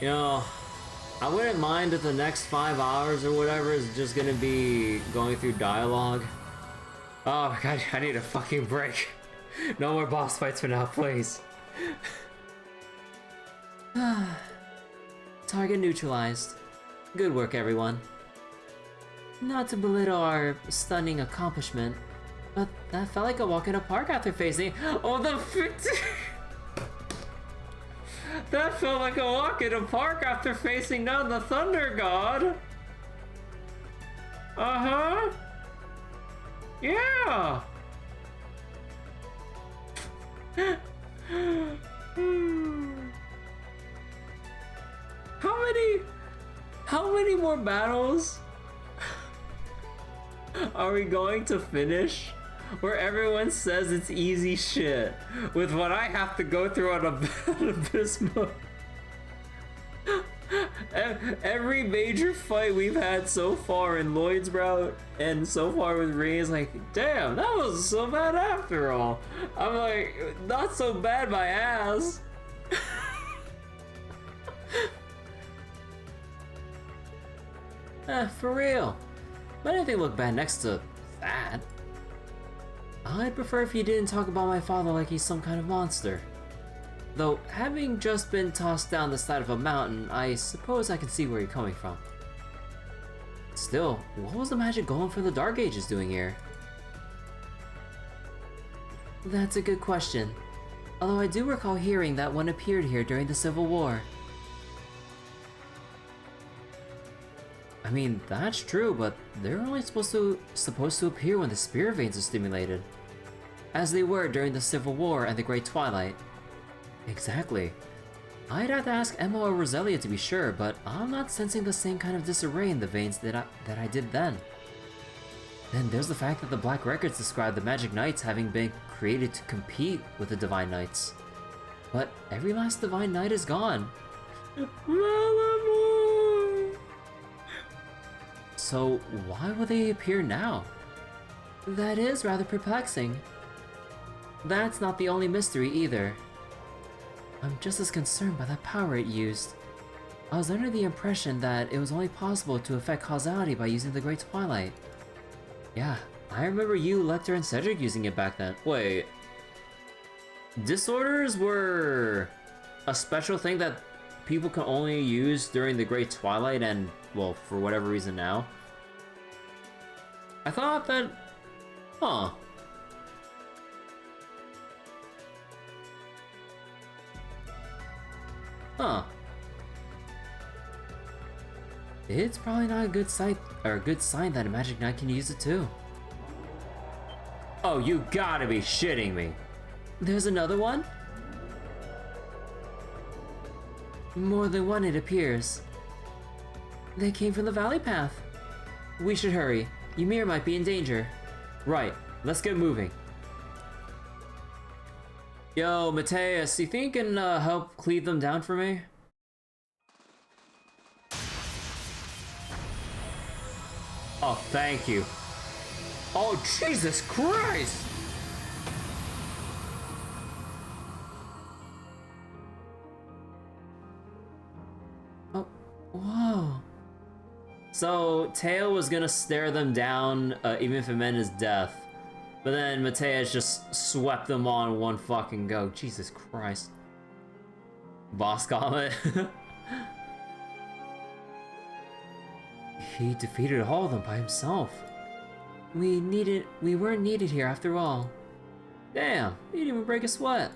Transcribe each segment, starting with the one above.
You know, I wouldn't mind if the next 5 hours or whatever is just gonna be going through dialogue. Oh my god, I need a fucking break. No more boss fights for now, please. Target neutralized. Good work, everyone. Not to belittle our stunning accomplishment, but that felt like a walk in a park after facing— oh, the that felt like a walk in a park after facing down the Thunder God. Uh-huh. Yeah. How many more battles are we going to finish where everyone says it's easy shit with what I have to go through on a Abysmal? Every major fight we've had so far in Lloyd's route and so far with Rean is like, damn, that wasn't so bad after all. I'm like, not so bad my ass. For real. But anything look bad next to that? I'd prefer if you didn't talk about my father like he's some kind of monster. Though, having just been tossed down the side of a mountain, I suppose I can see where you're coming from. Still, what was the magic golem from the Dark Ages doing here? That's a good question. Although I do recall hearing that one appeared here during the Civil War. I mean, that's true, but they're only supposed to appear when the spirit veins are stimulated, as they were during the Civil War and the Great Twilight. Exactly. I'd have to ask Emma or Roselia to be sure, but I'm not sensing the same kind of disarray in the veins that I did then. Then there's the fact that the Black Records describe the Magic Knights having been created to compete with the Divine Knights. But every last Divine Knight is gone. So why would they appear now? That is rather perplexing. That's not the only mystery either. I'm just as concerned by the power it used. I was under the impression that it was only possible to affect causality by using the Great Twilight. Yeah, I remember you, Lecter, and Cedric using it back then. Wait. Disorders were a special thing that people can only use during the Great Twilight and, well, for whatever reason now? I thought that... Huh. Huh. It's probably not a good sight or a good sign that a Magic Knight can use it too. Oh, you gotta be shitting me. There's another one? More than one, it appears. They came from the valley path. We should hurry. Ymir might be in danger. Right, let's get moving. Yo, Mateus, you think you can help cleave them down for me? Oh, thank you. Oh, Jesus Christ! Oh, whoa. So, Teo was gonna stare them down even if it meant his death. But then Mateus just swept them all in one fucking go. Jesus Christ. Boss comment. He defeated all of them by himself. We weren't needed here after all. Damn, he didn't even break a sweat.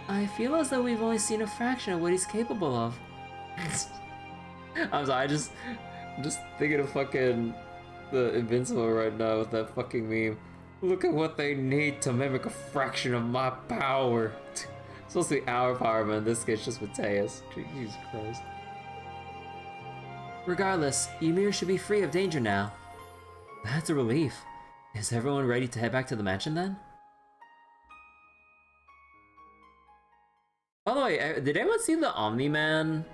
I feel as though we've only seen a fraction of what he's capable of. I'm sorry, I'm just thinking of fucking the Invincible right now with that fucking meme. Look at what they need to mimic a fraction of my power. It's supposed to be our power, but in this case, just Mateus. Jesus Christ. Regardless, Ymir should be free of danger now. That's a relief. Is everyone ready to head back to the mansion then? By the way, did anyone see the Omni-Man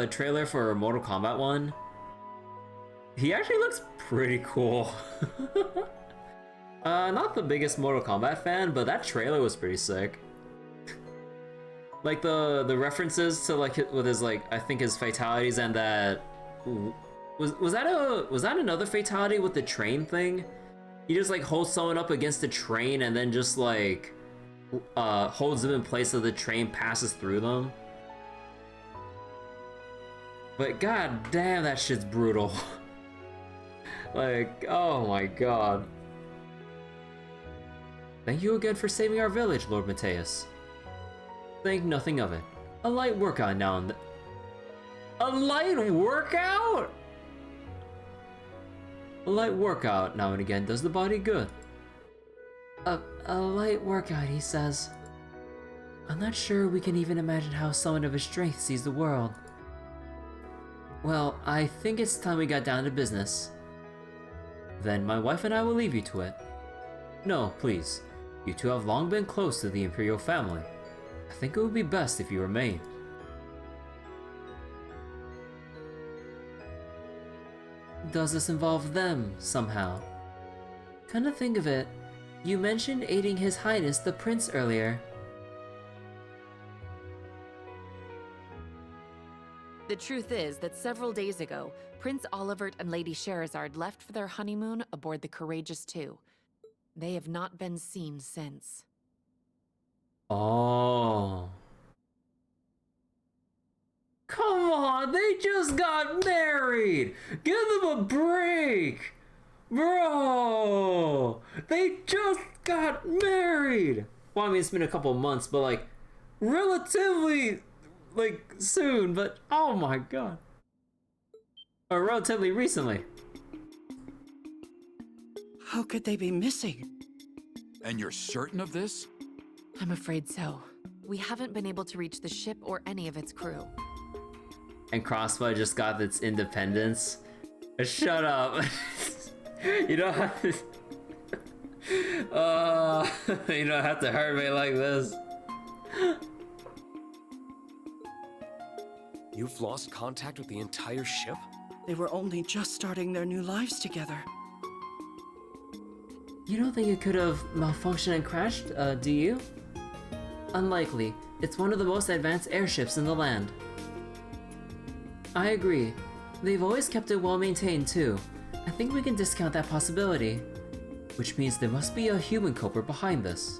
trailer for Mortal Kombat 1? He actually looks pretty cool. Not the biggest Mortal Kombat fan, but that trailer was pretty sick. Like the references to like with his like I think his fatalities and that was that another fatality with the train thing? He just like holds someone up against the train and then just like holds them in place so the train passes through them. But god damn, that shit's brutal. Like, oh my god. Thank you again for saving our village, Lord Mateus. Think nothing of it. A light workout now and then. A light workout? A light workout now and again does the body good. A light workout, he says. I'm not sure we can even imagine how someone of his strength sees the world. Well, I think it's time we got down to business. Then my wife and I will leave you to it. No, please. You two have long been close to the Imperial family. I think it would be best if you remain. Does this involve them, somehow? Come to think of it, you mentioned aiding His Highness the Prince earlier. The truth is that several days ago, Prince Olivert and Lady Sherazard left for their honeymoon aboard the Courageous II. They have not been seen since. Oh. Come on, they just got married! Give them a break! Bro! They just got married! Well, I mean, it's been a couple months, but like, relatively, like, soon, but oh my god. Or relatively recently. How could they be missing? And you're certain of this? I'm afraid so. We haven't been able to reach the ship or any of its crew. And Crossbell just got its independence. Shut up. You don't have to... you don't have to hurt me like this. You've lost contact with the entire ship? They were only just starting their new lives together. You don't think it could have malfunctioned and crashed, do you? Unlikely. It's one of the most advanced airships in the land. I agree. They've always kept it well maintained too. I think we can discount that possibility. Which means there must be a human culprit behind this.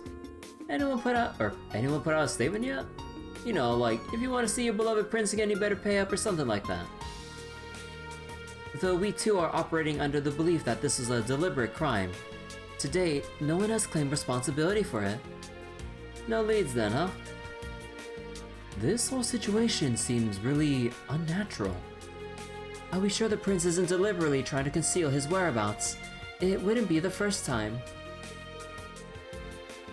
Anyone put out a statement yet? You know, like, if you want to see your beloved prince again, you better pay up or something like that. Though we too are operating under the belief that this is a deliberate crime. To date, no one has claimed responsibility for it. No leads then, huh? This whole situation seems really unnatural. Are we sure the prince isn't deliberately trying to conceal his whereabouts? It wouldn't be the first time.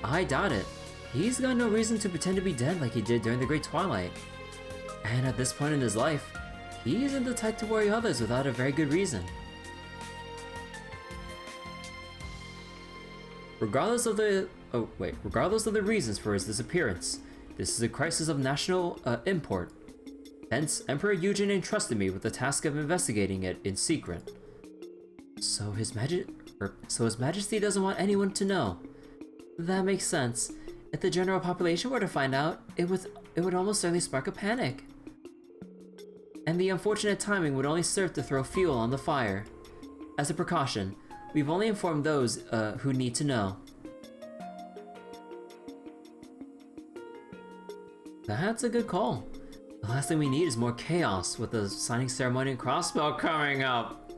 I doubt it. He's got no reason to pretend to be dead like he did during the Great Twilight. And at this point in his life, he isn't the type to worry others without a very good reason. Regardless of the reasons for his disappearance, this is a crisis of national import. Hence, Emperor Eugen entrusted me with the task of investigating it in secret. So His Majesty doesn't want anyone to know. That makes sense. If the general population were to find out, it would almost certainly spark a panic. And the unfortunate timing would only serve to throw fuel on the fire. As a precaution, we've only informed those who need to know. That's a good call. The last thing we need is more chaos with the signing ceremony and Crossbell coming up.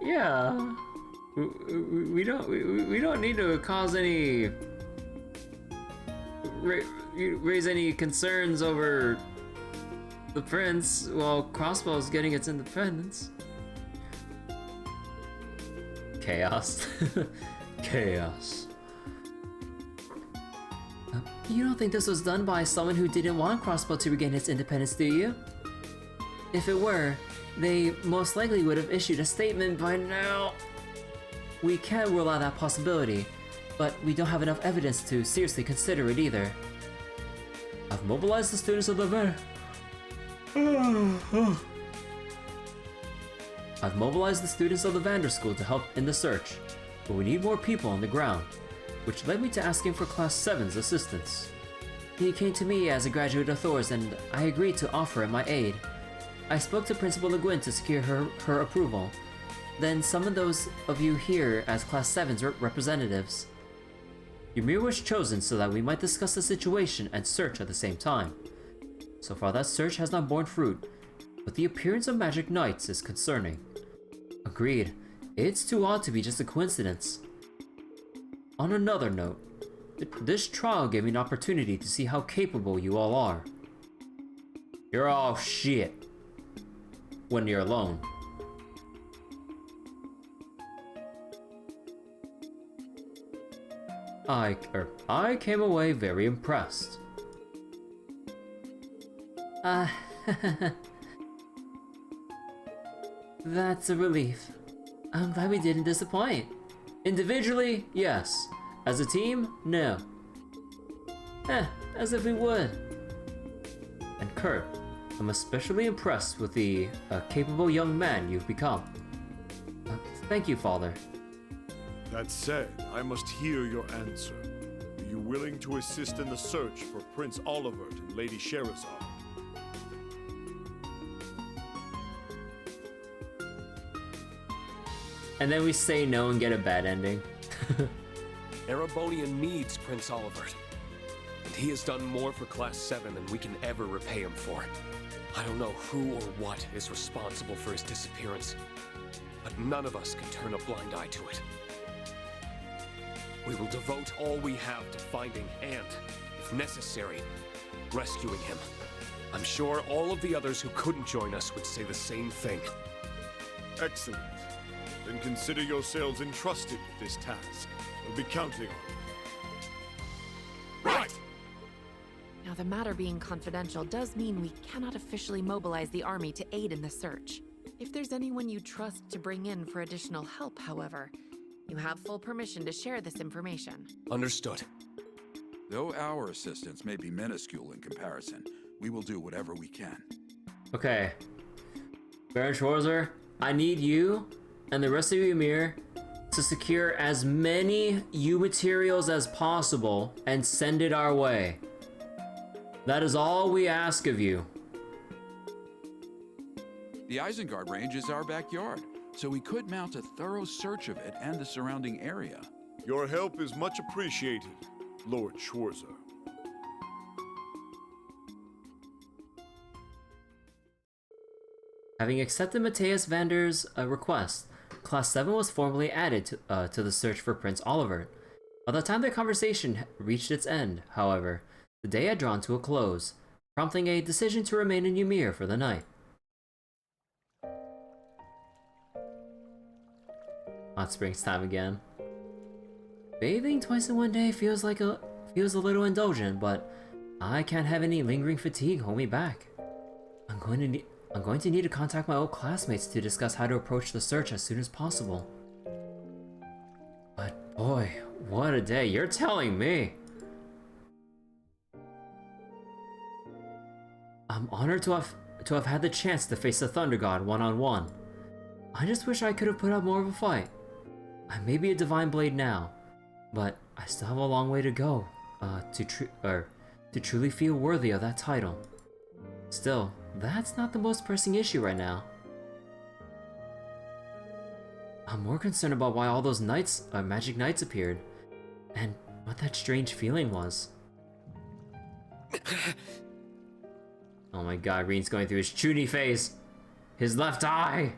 Yeah. We don't need to cause any raise any concerns over the prince while Crossbell's getting its independence. Chaos. Chaos. You don't think this was done by someone who didn't want Crossbell to regain its independence, do you? If it were, they most likely would have issued a statement by now. We can't rule out that possibility, but we don't have enough evidence to seriously consider it either. I've mobilized the students of the Vander School to help in the search, but we need more people on the ground. which led me to asking for Class 7's assistance. He came to me as a graduate of Thor's, and I agreed to offer him my aid. I spoke to Principal Le Guin to secure her approval, then summoned those of you here as Class 7's representatives. Ymir was chosen so that we might discuss the situation and search at the same time. So far that search has not borne fruit, but the appearance of magic knights is concerning. Agreed, it's too odd to be just a coincidence. On another note, this trial gave me an opportunity to see how capable you all are. You're all shit when you're alone. I came away very impressed. That's a relief. I'm glad we didn't disappoint. Individually, yes. As a team, no. As if we would. And Kurt, I'm especially impressed with the capable young man you've become. Thank you, Father. That said, I must hear your answer. Are you willing to assist in the search for Prince Olivert and Lady Sherazade? And then we say no and get a bad ending. Erebonia needs Prince Olivert, and he has done more for Class 7 than we can ever repay him for. I don't know who or what is responsible for his disappearance, but none of us can turn a blind eye to it. We will devote all we have to finding and, if necessary, rescuing him. I'm sure all of the others who couldn't join us would say the same thing. Excellent. Then consider yourselves entrusted with this task. We'll be counting on you. Right! Now, the matter being confidential does mean we cannot officially mobilize the army to aid in the search. If there's anyone you trust to bring in for additional help, however, you have full permission to share this information. Understood. Though our assistance may be minuscule in comparison, we will do whatever we can. Okay. Baron Schwarzer, I need you and the rest of you, Ymir, to secure as many U materials as possible and send it our way. That is all we ask of you. The Isengard range is our backyard, so we could mount a thorough search of it and the surrounding area. Your help is much appreciated, Lord Schwarzer. Having accepted Matthias Vander's request, Class 7 was formally added to the search for Prince Olivert. By the time the conversation reached its end, however, the day had drawn to a close, prompting a decision to remain in Ymir for the night. Hot Springs time again. Bathing twice in one day feels a little indulgent, but I can't have any lingering fatigue hold me back. I'm going to need to contact my old classmates to discuss how to approach the search as soon as possible. But boy, what a day, you're telling me! I'm honored to have had the chance to face the Thunder God one-on-one. I just wish I could have put up more of a fight. I may be a Divine Blade now, but I still have a long way to go to truly feel worthy of that title. Still, that's not the most pressing issue right now. I'm more concerned about why all those knights, magic knights appeared, and what that strange feeling was. Oh my god, Rean's going through his chuny phase. His left eye!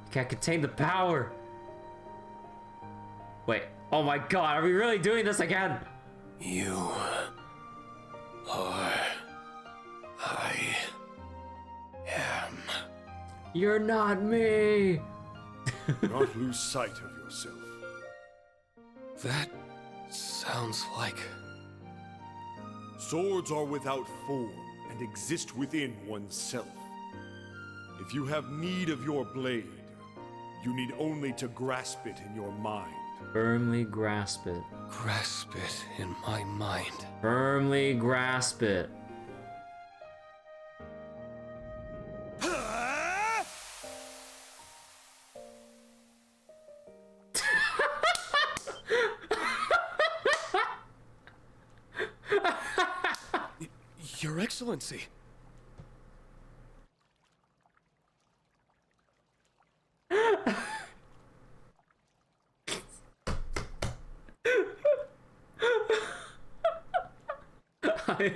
He can't contain the power! Wait, oh my god, are we really doing this again? You are... I am... You're not me! Do not lose sight of yourself. That sounds like... Swords are without form and exist within oneself. If you have need of your blade, you need only to grasp it in your mind. Firmly grasp it. Grasp it in my mind. Firmly grasp it. Your Excellency. I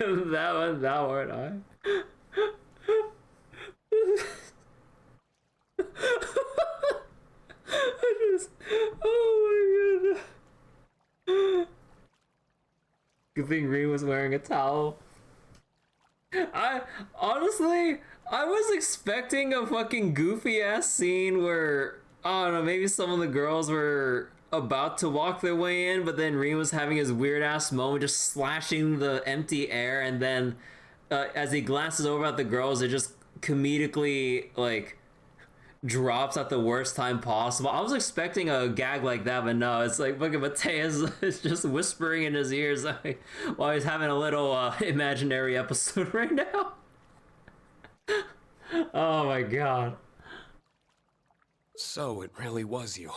am that one, thou art I. Oh my god. Good thing Rean was wearing a towel. I was expecting a fucking goofy ass scene where, I don't know, maybe some of the girls were about to walk their way in, but then Rean was having his weird ass moment just slashing the empty air, and then as he glances over at the girls, it just comedically like drops at the worst time possible. I was expecting a gag like that, but no, it's like fucking Mateus is just whispering in his ears like, while he's having a little imaginary episode right now. Oh my god. So it really was you.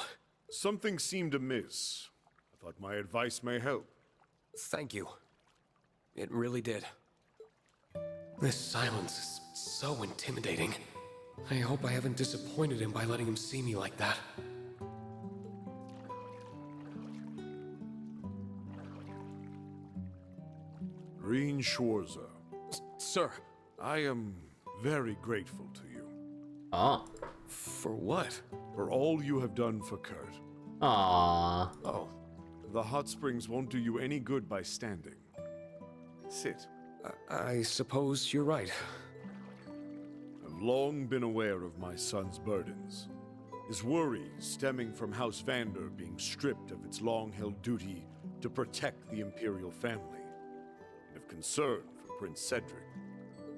Something seemed amiss. I thought my advice may help. Thank you. It really did. This silence is so intimidating. I hope I haven't disappointed him by letting him see me like that. Rean Schwarzer, Sir, I am very grateful to you Oh. for what? for all you have done for Kurt. Aww. Oh, The hot springs won't do you any good by standing. Sit. I suppose you're right. I've long been aware of my son's burdens. His worries stemming from House Vander being stripped of its long-held duty to protect the Imperial family, and of concern for Prince Cedric.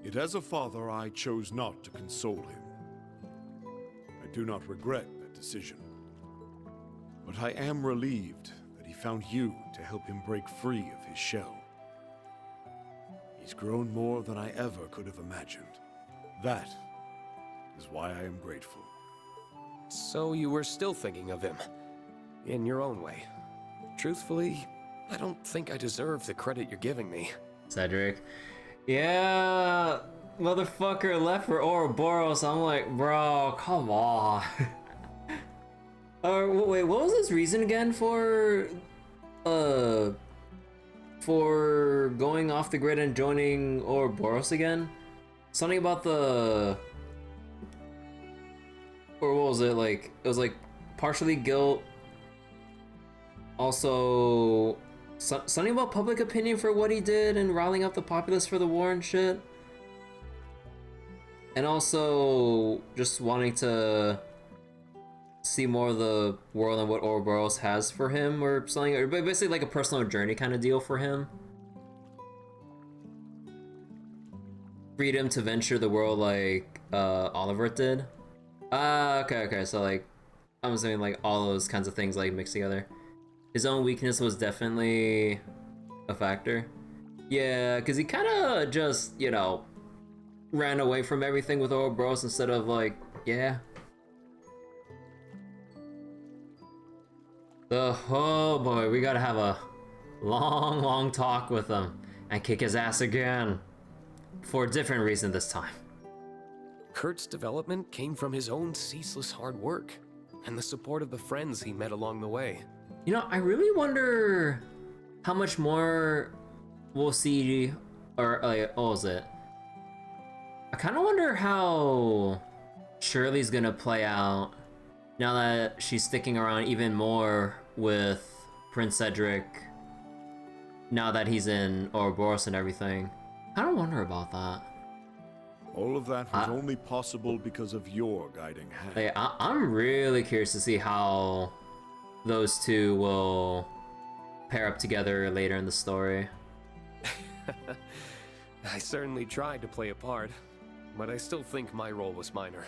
Yet as a father, I chose not to console him. I do not regret that decision. But I am relieved that he found you to help him break free of his shell. He's grown more than I ever could have imagined. That is why I am grateful. So you were still thinking of him, in your own way. Truthfully, I don't think I deserve the credit you're giving me. Cedric. Yeah, motherfucker left for Ouroboros. I'm like, bro, come on. Wait, what was his reason again for going off the grid and joining Ouroboros again? Something about the... Or what was it, like, it was like partially guilt, also something about public opinion for what he did and riling up the populace for the war and shit, and also just wanting to see more of the world and what Ouroboros has for him or something, or basically like a personal journey kind of deal for him. Freedom to venture the world like Oliver did. Okay, so like, I'm assuming like all those kinds of things like mixed together. His own weakness was definitely a factor. Yeah, because he kind of just, you know, ran away from everything with Ouroboros instead of like, yeah. Oh boy, we gotta have a long talk with him and kick his ass again. For a different reason this time. Kurt's development came from his own ceaseless hard work, and the support of the friends he met along the way. You know, I really wonder how much more we'll see, or like, what was it? I kind of wonder how Shirley's gonna play out now that she's sticking around even more with Prince Cedric, now that he's in Ouroboros and everything. I don't wonder about that. All of that was only possible because of your guiding hand. Like, I'm really curious to see how those two will pair up together later in the story. I certainly tried to play a part, but I still think my role was minor.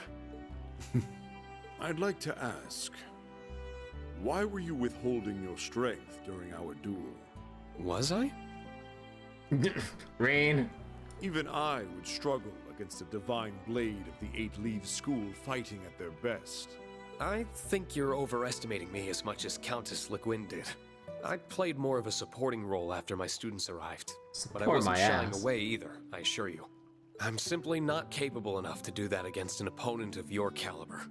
I'd like to ask, why were you withholding your strength during our duel? Was I? Rean. Even I would struggle against the divine blade of the Eight Leaves School fighting at their best. I think you're overestimating me as much as Countess Le Guin did. I played more of a supporting role after my students arrived. But I Support wasn't my shying ass. away either, I assure you. I'm simply not capable enough to do that against an opponent of your caliber.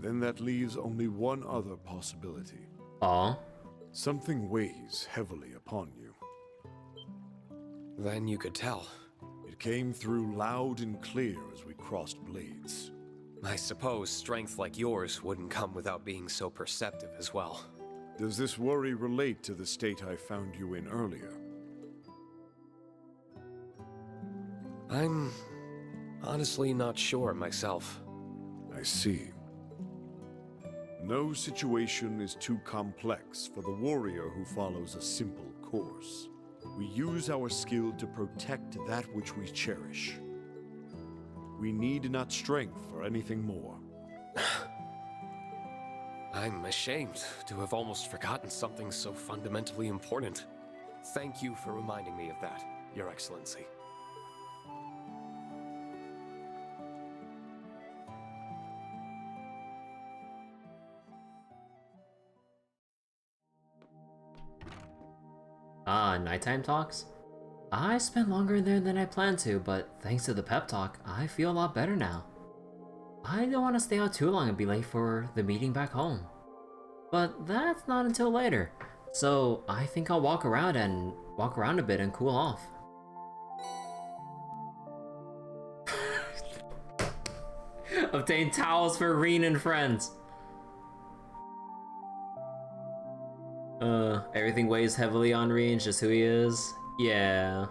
Then that leaves only one other possibility. Aw. Something weighs heavily upon you. Then you could tell. It came through loud and clear as we crossed blades. I suppose strength like yours wouldn't come without being so perceptive as well. Does this worry relate to the state I found you in earlier? I'm honestly not sure myself. I see. No situation is too complex for the warrior who follows a simple course. We use our skill to protect that which we cherish. We need not strength for anything more. I'm ashamed to have almost forgotten something so fundamentally important. Thank you for reminding me of that, Your Excellency. Nighttime talks? I spent longer in there than I planned to, but thanks to the pep talk, I feel a lot better now. I don't want to stay out too long and be late for the meeting back home. But that's not until later, so I think I'll walk around a bit and cool off. Obtain towels for Rean and friends. Everything weighs heavily on Rean, just who he is. Yeah.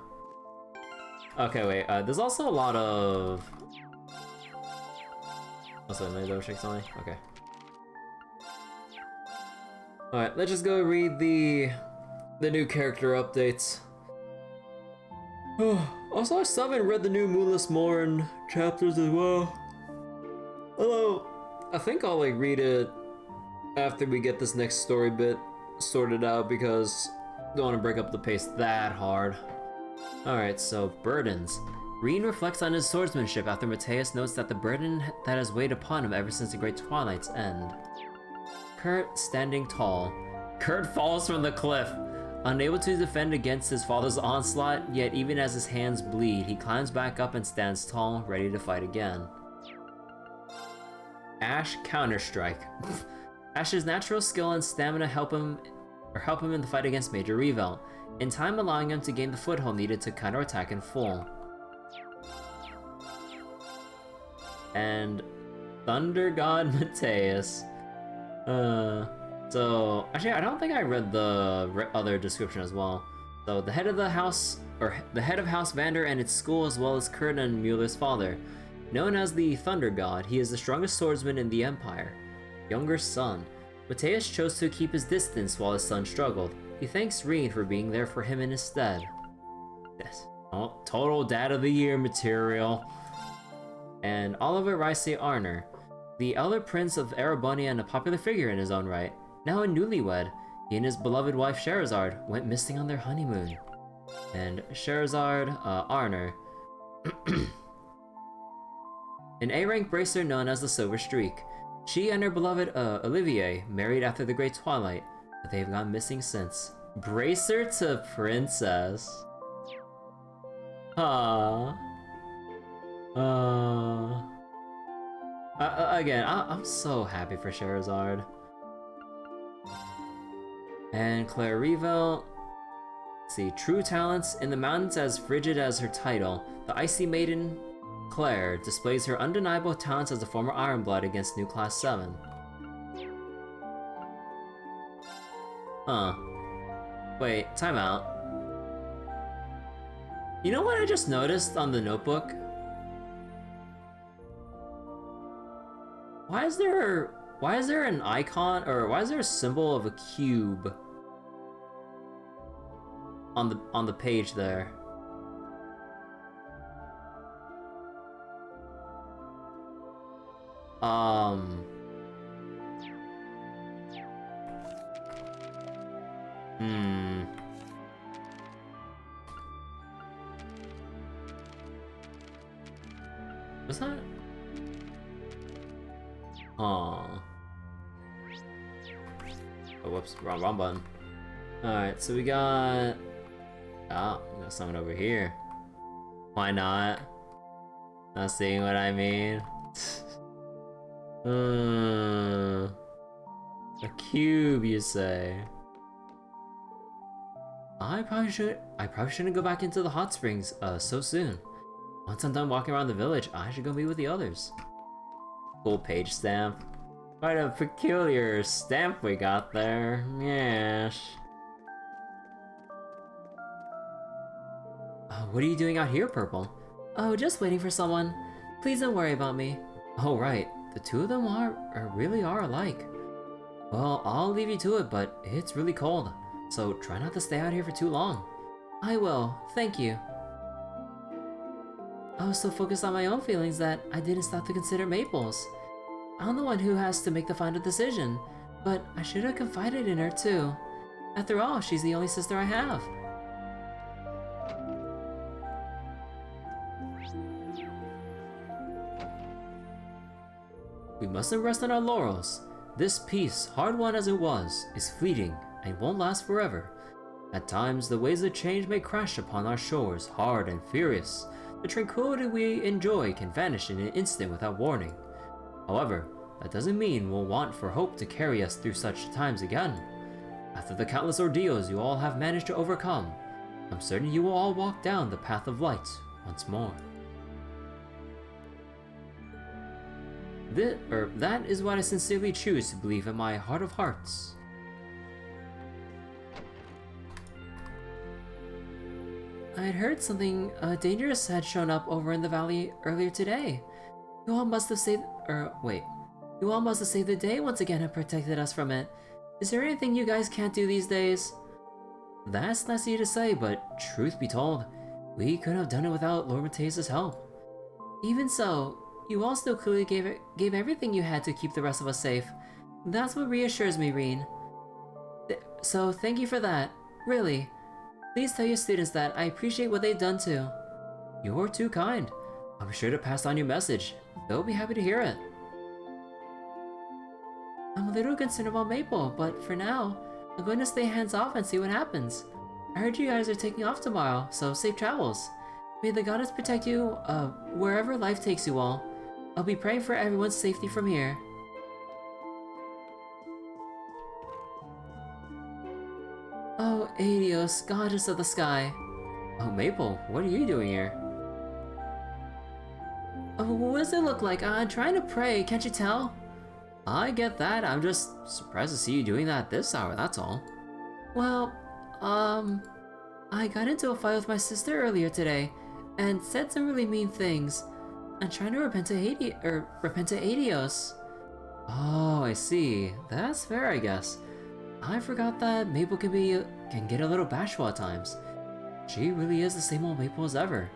Okay, wait, there's also a lot of... What's that, double check something? Okay. Alright, let's just go read the new character updates. Also, I still haven't read the new Moonless Morn chapters as well. Although, I think I'll like read it after we get this next story bit sorted out because I don't want to break up the pace that hard. Alright, so burdens. Rean reflects on his swordsmanship after Mateus notes that the burden that has weighed upon him ever since the Great Twilight's end. Kurt standing tall. Kurt falls from the cliff. Unable to defend against his father's onslaught, yet even as his hands bleed, he climbs back up and stands tall, ready to fight again. Ash Counter-Strike. Ash's natural skill and stamina help him in the fight against Major Revel, in time allowing him to gain the foothold needed to counterattack in full. And Thunder God Mateus. So actually, I don't think I read the other description as well. So the head of the house, or the head of House Vander and its school, as well as Kurt and Mueller's father. Known as the Thunder God, he is the strongest swordsman in the Empire. Younger son. Mateus chose to keep his distance while his son struggled. He thanks Rean for being there for him in his stead. Yes. Oh, total Dad of the Year material. And Oliver Rice Arner, the elder prince of Erebony and a popular figure in his own right. Now a newlywed, he and his beloved wife Scheherazade went missing on their honeymoon. And Scheherazade Arner, an A-rank bracer known as the Silver Streak. She and her beloved Olivier married after the Great Twilight, but they've gone missing since. Bracer to princess. Again, I'm so happy for Scheherazade. And Claire Revel. Let's see, true talents. In the mountains as frigid as her title, the icy maiden Claire displays her undeniable talents as a former Ironblood against New Class 7. Huh. Wait, time out. You know what I just noticed on the notebook? Why is there an icon, or why is there a symbol of a cube on the page there? What's that? Oh, whoops, wrong button. Alright, so we got... Oh, we got someone over here. Why not? Not seeing what I mean? A cube, you say? I probably shouldn't go back into the hot springs so soon. Once I'm done walking around the village, I should go meet with the others. Cool page stamp. Quite a peculiar stamp we got there. Yes. What are you doing out here, Purple? Oh, just waiting for someone. Please don't worry about me. Oh, right. The two of them really are alike. Well, I'll leave you to it, but it's really cold. So try not to stay out here for too long. I will. Thank you. I was so focused on my own feelings that I didn't stop to consider Maple's. I'm the one who has to make the final decision, but I should have confided in her too. After all, she's the only sister I have. We mustn't rest on our laurels. This peace, hard won as it was, is fleeting and won't last forever. At times, the waves of change may crash upon our shores, hard and furious. The tranquility we enjoy can vanish in an instant without warning. However, that doesn't mean we'll want for hope to carry us through such times again. After the countless ordeals you all have managed to overcome, I'm certain you will all walk down the path of light once more. That is what I sincerely choose to believe in my heart of hearts. I had heard something dangerous had shown up over in the valley earlier today. You all must have saved the day once again and protected us from it. Is there anything you guys can't do these days? That's nice of you to say, but truth be told, we couldn't have done it without Lord Mateus's help. Even so, you all still clearly gave everything you had to keep the rest of us safe. That's what reassures me, Rean. So thank you for that, really. Please tell your students that I appreciate what they've done too. You're too kind. I'll be sure to pass on your message. They'll be happy to hear it. I'm a little concerned about Maple, but for now, I'm going to stay hands off and see what happens. I heard you guys are taking off tomorrow, so safe travels. May the goddess protect you, wherever life takes you all. I'll be praying for everyone's safety from here. Oh, Adios, goddess of the sky. Oh, Maple, what are you doing here? Oh, what does it look like? I'm trying to pray, can't you tell? I get that, I'm just surprised to see you doing that this hour, that's all. Well, I got into a fight with my sister earlier today, and said some really mean things. I'm trying to repent to Adios. Oh, I see. That's fair, I guess. I forgot that Maple can get a little bashful at times. She really is the same old Maple as ever.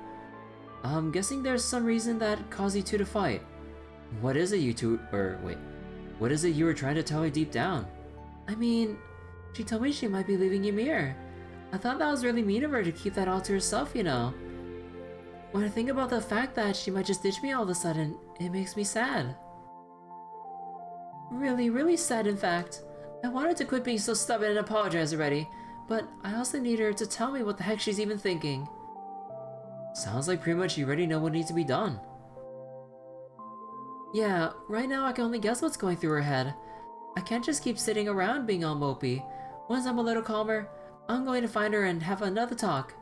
I'm guessing there's some reason that caused you two to fight. What is it what is it you were trying to tell her deep down? I mean, she told me she might be leaving Ymir. I thought that was really mean of her to keep that all to herself, you know. When I think about the fact that she might just ditch me all of a sudden, it makes me sad. Really, really sad, in fact. I wanted to quit being so stubborn and apologize already, but I also need her to tell me what the heck she's even thinking. Sounds like pretty much you already know what needs to be done. Yeah, right now I can only guess what's going through her head. I can't just keep sitting around being all mopey. Once I'm a little calmer, I'm going to find her and have another talk.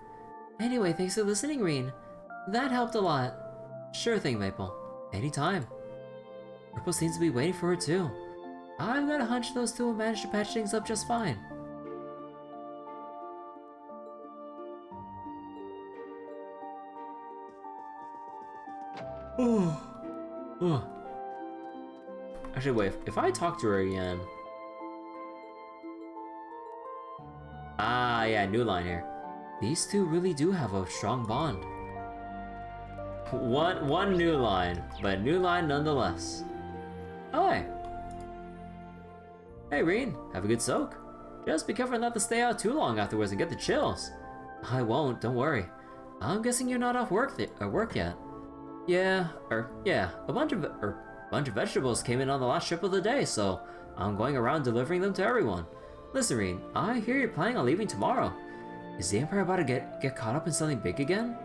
Anyway, thanks for listening, Rean. That helped a lot. Sure thing, Maple. Anytime. Purple seems to be waiting for her too. I've got a hunch those two will manage to patch things up just fine. Oh. Actually, wait, if I talk to her again... Ah, yeah, new line here. These two really do have a strong bond. One new line, but new line nonetheless. Oh, hey. Hey, Rean, have a good soak. Just be careful not to stay out too long afterwards and get the chills. I won't, don't worry. I'm guessing you're not off work yet. Yeah, a bunch of vegetables came in on the last trip of the day, so I'm going around delivering them to everyone. Listen, Rean, I hear you're planning on leaving tomorrow. Is the Empire about to get caught up in something big again?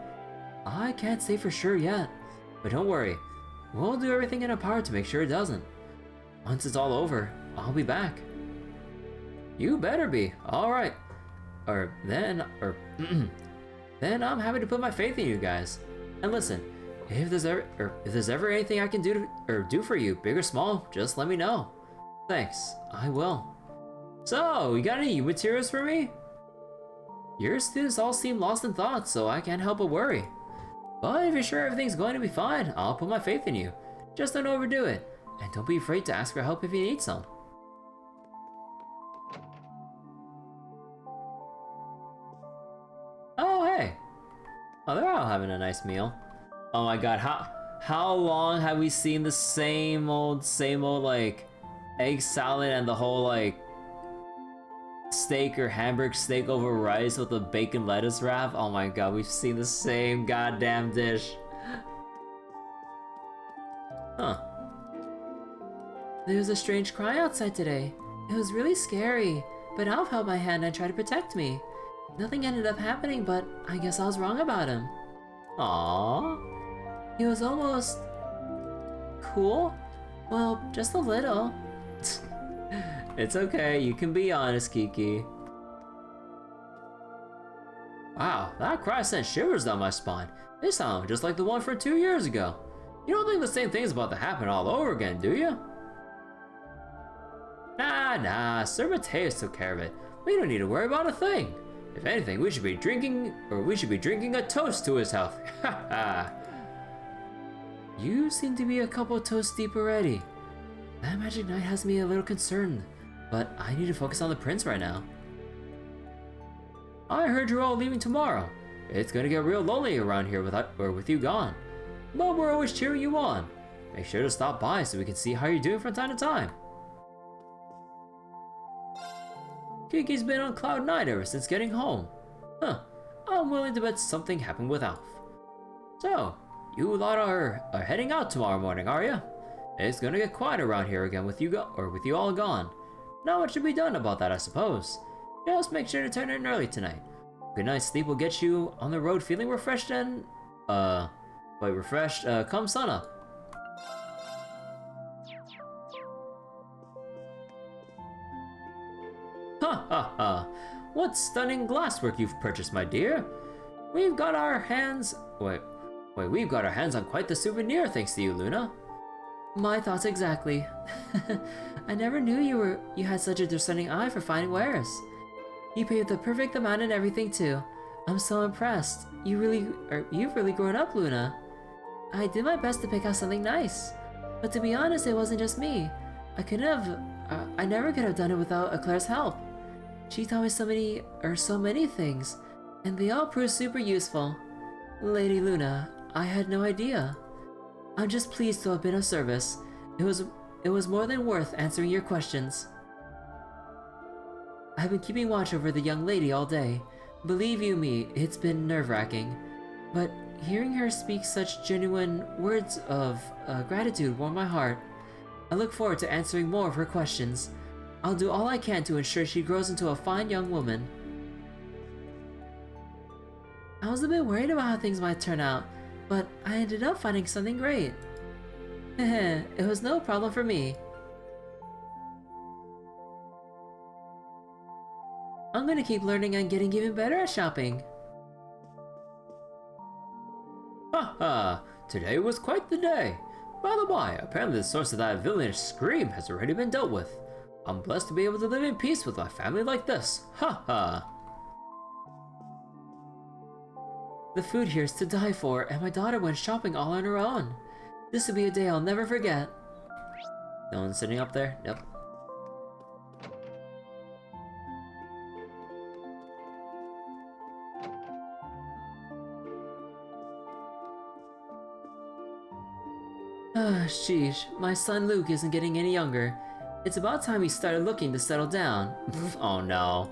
I can't say for sure yet, but don't worry. We'll do everything in our power to make sure it doesn't. Once it's all over, I'll be back. You better be. Alright. Then I'm happy to put my faith in you guys. And listen, if there's ever anything I can do for you, big or small, just let me know. Thanks, I will. So, you got any materials for me? Your students all seem lost in thought, so I can't help but worry. But if you're sure everything's going to be fine, I'll put my faith in you. Just don't overdo it, and don't be afraid to ask for help if you need some. Oh, hey. Oh, they're all having a nice meal. Oh my god, how long have we seen the same old, like, egg salad and the whole, like, steak or hamburger steak over rice with a bacon lettuce wrap? Oh my god, we've seen the same goddamn dish. Huh. There was a strange cry outside today. It was really scary, but Alf held my hand and tried to protect me. Nothing ended up happening, but I guess I was wrong about him. Aww. He was almost... cool? Well, just a little. It's okay, you can be honest, Kiki. Wow, that cry sent shivers down my spine. It sounded just like the one from 2 years ago. You don't think the same thing's about to happen all over again, do you? Nah, Sir Mateus took care of it. We don't need to worry about a thing. If anything, we should be drinking a toast to his health. Haha. You seem to be a couple toasts deep already. That magic night has me a little concerned, but I need to focus on the prince right now. I heard you're all leaving tomorrow. It's gonna get real lonely around here with you gone. But we're always cheering you on. Make sure to stop by so we can see how you're doing from time to time. Kiki's been on cloud 9 ever since getting home. Huh, I'm willing to bet something happened with Alf. So, you lot are heading out tomorrow morning, are ya? It's gonna get quiet around here again with you all gone. Not much to be done about that, I suppose. Just make sure to turn in early tonight. Good night's sleep will get you on the road feeling refreshed and... come sunup. Ha ha ha! What stunning glasswork you've purchased, my dear! We've got our hands... we've got our hands on quite the souvenir thanks to you, Luna. My thoughts exactly. I never knew you had such a discerning eye for fine wares. You paid the perfect amount and everything too. I'm so impressed. You've really grown up, Luna. I did my best to pick out something nice. But to be honest, it wasn't just me. I never could have done it without Eclair's help. She taught me so many things, and they all proved super useful. Lady Luna, I had no idea. I'm just pleased to have been of service. It was more than worth answering your questions. I've been keeping watch over the young lady all day. Believe you me, it's been nerve-wracking. But hearing her speak such genuine words of gratitude warmed my heart. I look forward to answering more of her questions. I'll do all I can to ensure she grows into a fine young woman. I was a bit worried about how things might turn out, but I ended up finding something great. Heh, it was no problem for me. I'm gonna keep learning and getting even better at shopping. Haha, today was quite the day. By the by, apparently the source of that villainous scream has already been dealt with. I'm blessed to be able to live in peace with my family like this. Haha. The food here is to die for, and my daughter went shopping all on her own. This will be a day I'll never forget. No one sitting up there? Nope. Sheesh, my son Luke isn't getting any younger. It's about time he started looking to settle down. Oh no.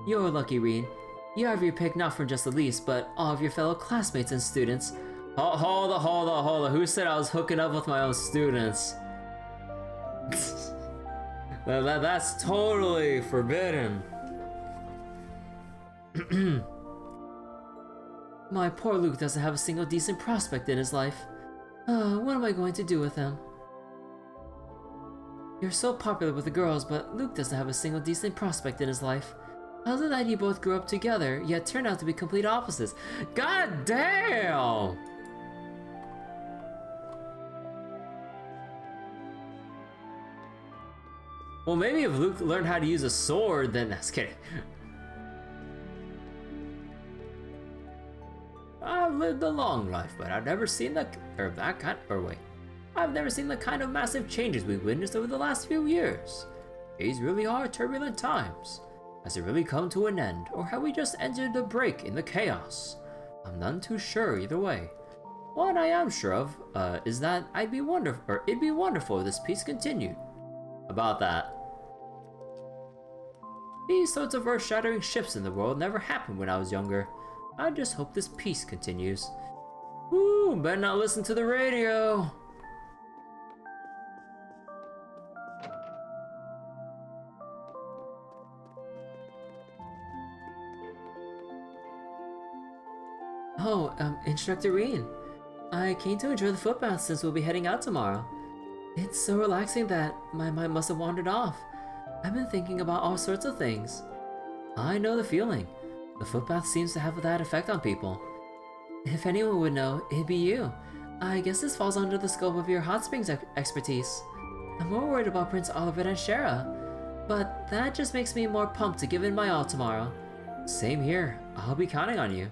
You're lucky, Rean. You have your pick not from just Elise, but all of your fellow classmates and students. Hold on. Who said I was hooking up with my own students? That's totally forbidden. My poor Luke doesn't have a single decent prospect in his life. What am I going to do with him? You're so popular with the girls, but Luke doesn't have a single decent prospect in his life. How's it that you both grew up together, yet turned out to be complete opposites? God damn! Well, maybe if Luke learned how to use a sword, then that's kidding. I've lived a long life, but I've never seen I've never seen the kind of massive changes we've witnessed over the last few years. These really are turbulent times. Has it really come to an end, or have we just entered a break in the chaos? I'm none too sure either way. What I am sure of, is that it'd be wonderful if this peace continued. About that. These sorts of earth-shattering shifts in the world never happened when I was younger. I just hope this peace continues. Woo, better not listen to the radio. Oh, Instructor Rean. I came to enjoy the footbath since we'll be heading out tomorrow. It's so relaxing that my mind must have wandered off. I've been thinking about all sorts of things. I know the feeling. The footbath seems to have that effect on people. If anyone would know, it'd be you. I guess this falls under the scope of your hot springs expertise. I'm more worried about Prince Oliver and Shara, but that just makes me more pumped to give in my all tomorrow. Same here. I'll be counting on you.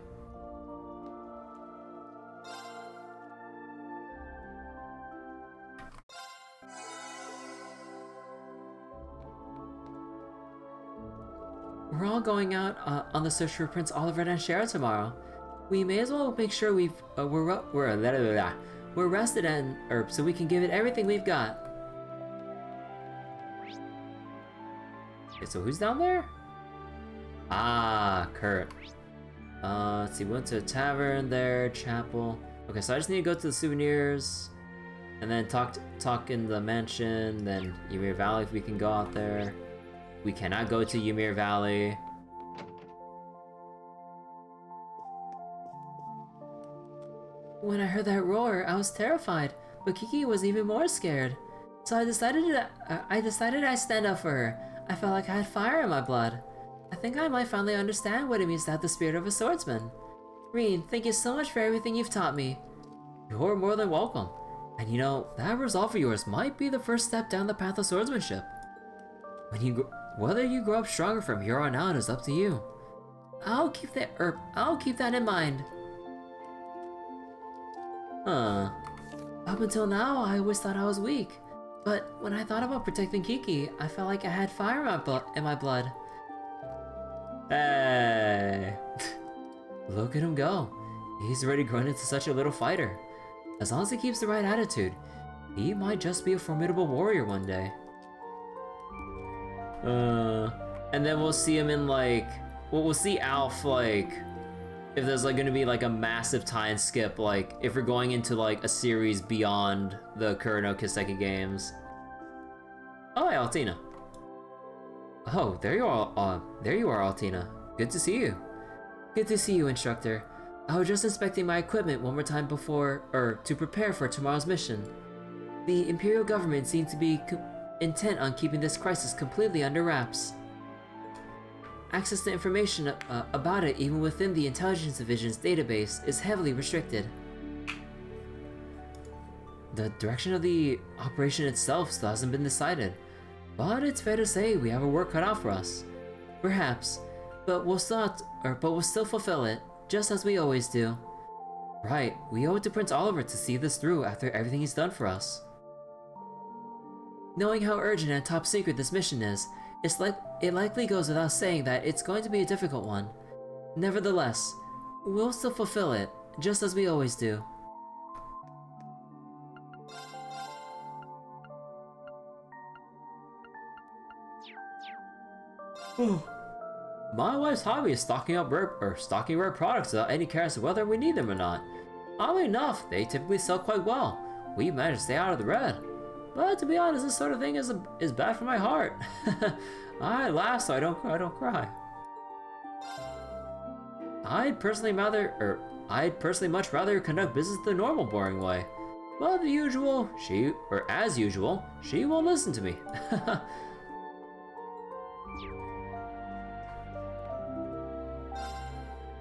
We're all going out on the search for Prince Oliver and Shara tomorrow. We may as well make sure we're rested and so we can give it everything we've got. Okay, so who's down there? Ah, Kurt. Let's see, we went to a tavern there, chapel. Okay, so I just need to go to the souvenirs, and then talk in the mansion, then Ymir Valley if we can go out there. We cannot go to Ymir Valley. When I heard that roar, I was terrified, but Kiki was even more scared. So I decided I'd stand up for her. I felt like I had fire in my blood. I think I might finally understand what it means to have the spirit of a swordsman. Rean, thank you so much for everything you've taught me. You're more than welcome. And you know, that resolve of yours might be the first step down the path of swordsmanship. Whether you grow up stronger from here on out is up to you. I'll keep that in mind. Up until now, I always thought I was weak. But when I thought about protecting Kiki, I felt like I had fire in my blood. Hey! Look at him go. He's already grown into such a little fighter. As long as he keeps the right attitude, he might just be a formidable warrior one day. And then we'll see him in like, we'll see Alf like, if there's like gonna be like a massive time skip, like if we're going into like a series beyond the Kurano Kiseki games. Oh, hey, Altina. Oh, there you are, Altina. Good to see you. Good to see you, Instructor. I was just inspecting my equipment one more time to prepare for tomorrow's mission. The Imperial government seemed to be intent on keeping this crisis completely under wraps. Access to information about it, even within the Intelligence Division's database, is heavily restricted. The direction of the operation itself still hasn't been decided, but it's fair to say we have our work cut out for us. Perhaps, but we'll still fulfill it, just as we always do. Right, we owe it to Prince Oliver to see this through after everything he's done for us. Knowing how urgent and top secret this mission is, it likely goes without saying that it's going to be a difficult one. Nevertheless, we'll still fulfill it, just as we always do. My wife's hobby is stocking rare products without any care as to whether we need them or not. Oddly enough, they typically sell quite well. We managed to stay out of the red. but to be honest, this sort of thing is bad for my heart. I laugh so I don't cry. I'd personally much rather conduct business the normal, boring way. But as usual, she won't listen to me.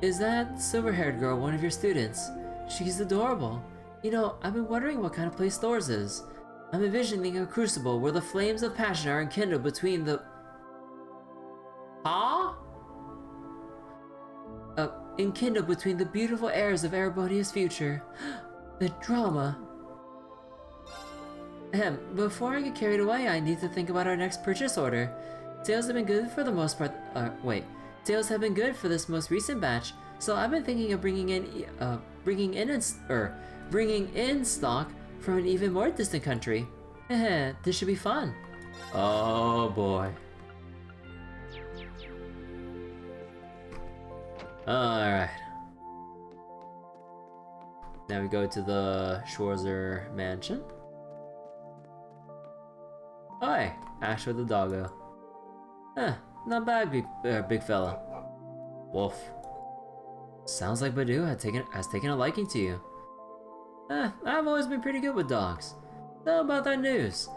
Is that silver-haired girl one of your students? She's adorable. You know, I've been wondering what kind of place Thor's is. I'm envisioning a crucible where the flames of passion are enkindled between the... Huh? Enkindled between the beautiful heirs of Erebonia's future. The drama. Before I get carried away, I need to think about our next purchase order. Sales have been good for the most part. Sales have been good for this most recent batch, so I've been thinking of bringing in stock from an even more distant country. This should be fun. Oh boy. Alright. Now we go to the Schwarzer mansion. Hi, Ash with the doggo. Not bad, big fella. Wolf. Sounds like Badu has taken a liking to you. I've always been pretty good with dogs. How about that news?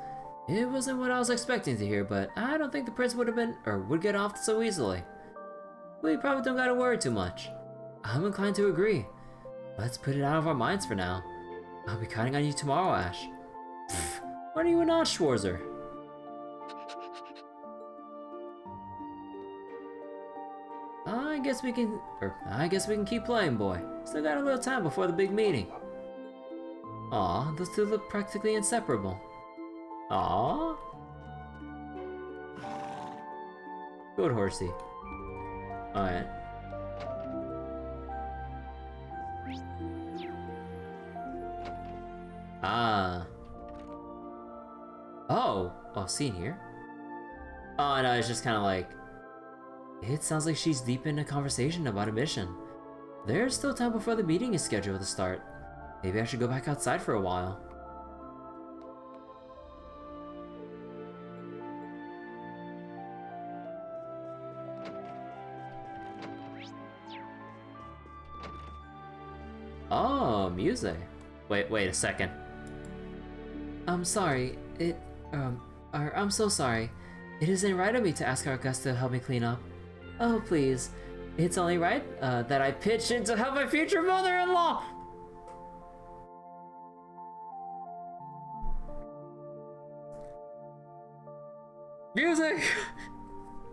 It wasn't what I was expecting to hear, but I don't think the prince would get off so easily. We probably don't gotta worry too much. I'm inclined to agree. Let's put it out of our minds for now. I'll be counting on you tomorrow, Ash. When are you not, Schwarzer? I guess we can keep playing, boy. Still got a little time before the big meeting. Aw, those two look practically inseparable. Aw. Good horsey. Alright. Ah. Oh, scene here. Oh no, it's just kind of like... It sounds like she's deep in a conversation about a mission. There's still time before the meeting is scheduled to start. Maybe I should go back outside for a while. Oh, music. Wait a second. I'm sorry. I'm so sorry. It isn't right of me to ask our guest to help me clean up. Oh, please. It's only right that I pitch in to help my future mother-in-law! Music!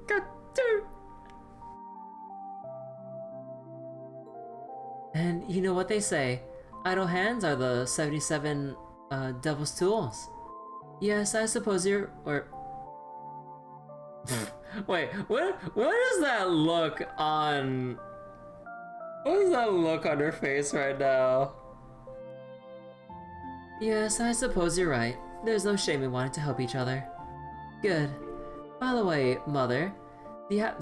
Got to! And you know what they say, idle hands are the 77 devil's tools. Yes, I suppose you're... Wait, what is that look on... What is that look on her face right now? Yes, I suppose you're right. There's no shame in wanting to help each other. Good. By the way, Mother, you're already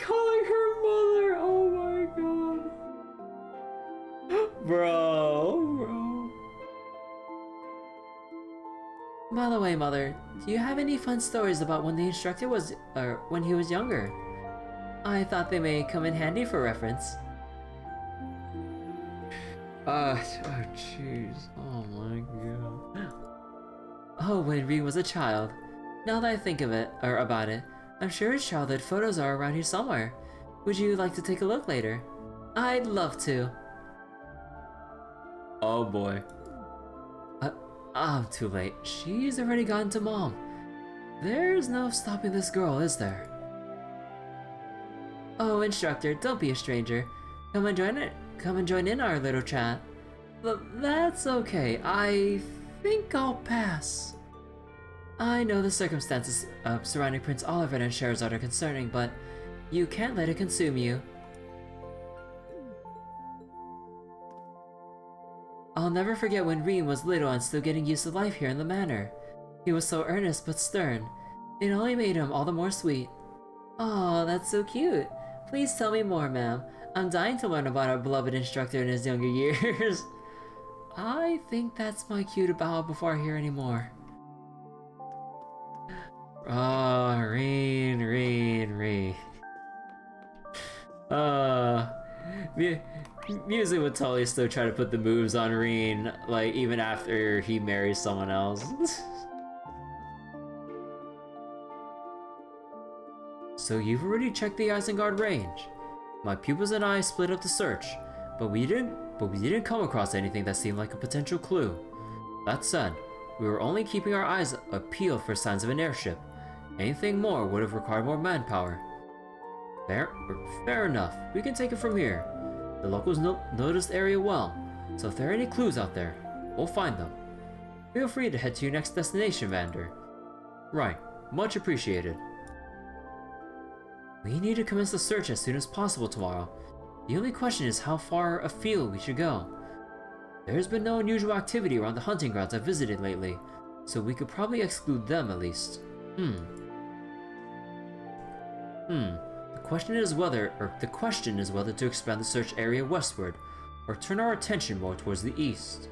calling her Mother! Oh my god. Bro. By the way, Mother, do you have any fun stories about when the instructor was, when he was younger? I thought they may come in handy for reference. Oh jeez. Oh my god. Oh, when Rean was a child. Now that I think of it, or about it, I'm sure his childhood photos are around here somewhere. Would you like to take a look later? I'd love to. Oh boy. I'm too late. She's already gone to Mom. There's no stopping this girl, is there? Oh, instructor, don't be a stranger. Come and join in our little chat. That's okay. I think I'll pass. I know the circumstances surrounding Prince Oliver and Scheherazade are concerning, but you can't let it consume you. I'll never forget when Rean was little and still getting used to life here in the manor. He was so earnest but stern. It only made him all the more sweet. Aw, that's so cute. Please tell me more, ma'am. I'm dying to learn about our beloved instructor in his younger years. I think that's my cue to bow before I hear any more. Oh, Rean. Music would totally still try to put the moves on Rean, like, even after he marries someone else. So you've already checked the Isengard range. My pupils and I split up the search, but we didn't come across anything that seemed like a potential clue. That said, we were only keeping our eyes peeled for signs of an airship. Anything more would have required more manpower. Fair enough. We can take it from here. The locals know this area well, so if there are any clues out there, we'll find them. Feel free to head to your next destination, Vander. Right. Much appreciated. We need to commence the search as soon as possible tomorrow. The only question is how far afield we should go. There's been no unusual activity around the hunting grounds I've visited lately, so we could probably exclude them at least. The question is whether to expand the search area westward, or turn our attention more towards the east.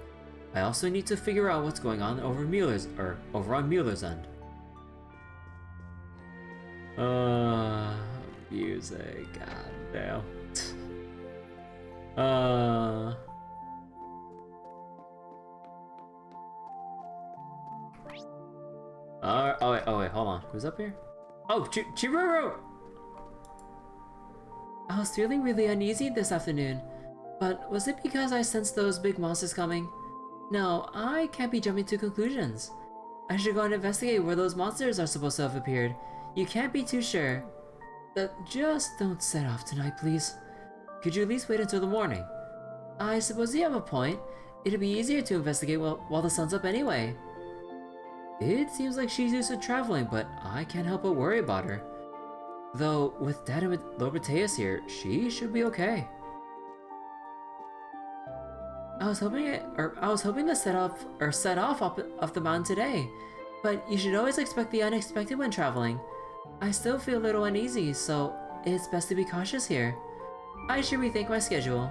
I also need to figure out what's going on over on Mueller's end. Music, goddamn. Oh wait, hold on. Who's up here? Oh, Chiruru! I was feeling really uneasy this afternoon, but was it because I sensed those big monsters coming? No, I can't be jumping to conclusions. I should go and investigate where those monsters are supposed to have appeared. You can't be too sure. Just don't set off tonight, please. Could you at least wait until the morning? I suppose you have a point. It'd be easier to investigate while the sun's up anyway. It seems like she's used to traveling, but I can't help but worry about her. Though, with Dad and Loberteus here, she should be okay. I was hoping to set off up the mountain today, but you should always expect the unexpected when traveling. I still feel a little uneasy, so it's best to be cautious here. I should rethink my schedule.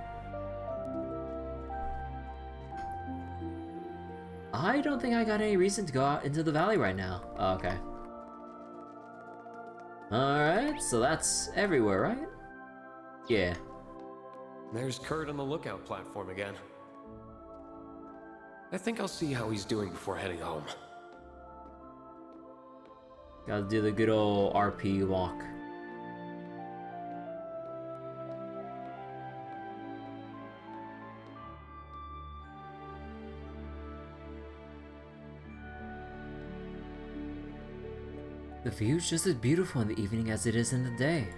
I don't think I got any reason to go out into the valley right now. Oh, okay. Alright, so that's everywhere, right? Yeah. There's Kurt on the lookout platform again. I think I'll see how he's doing before heading home. Gotta do the good old RP walk. The view's just as beautiful in the evening as it is in the day.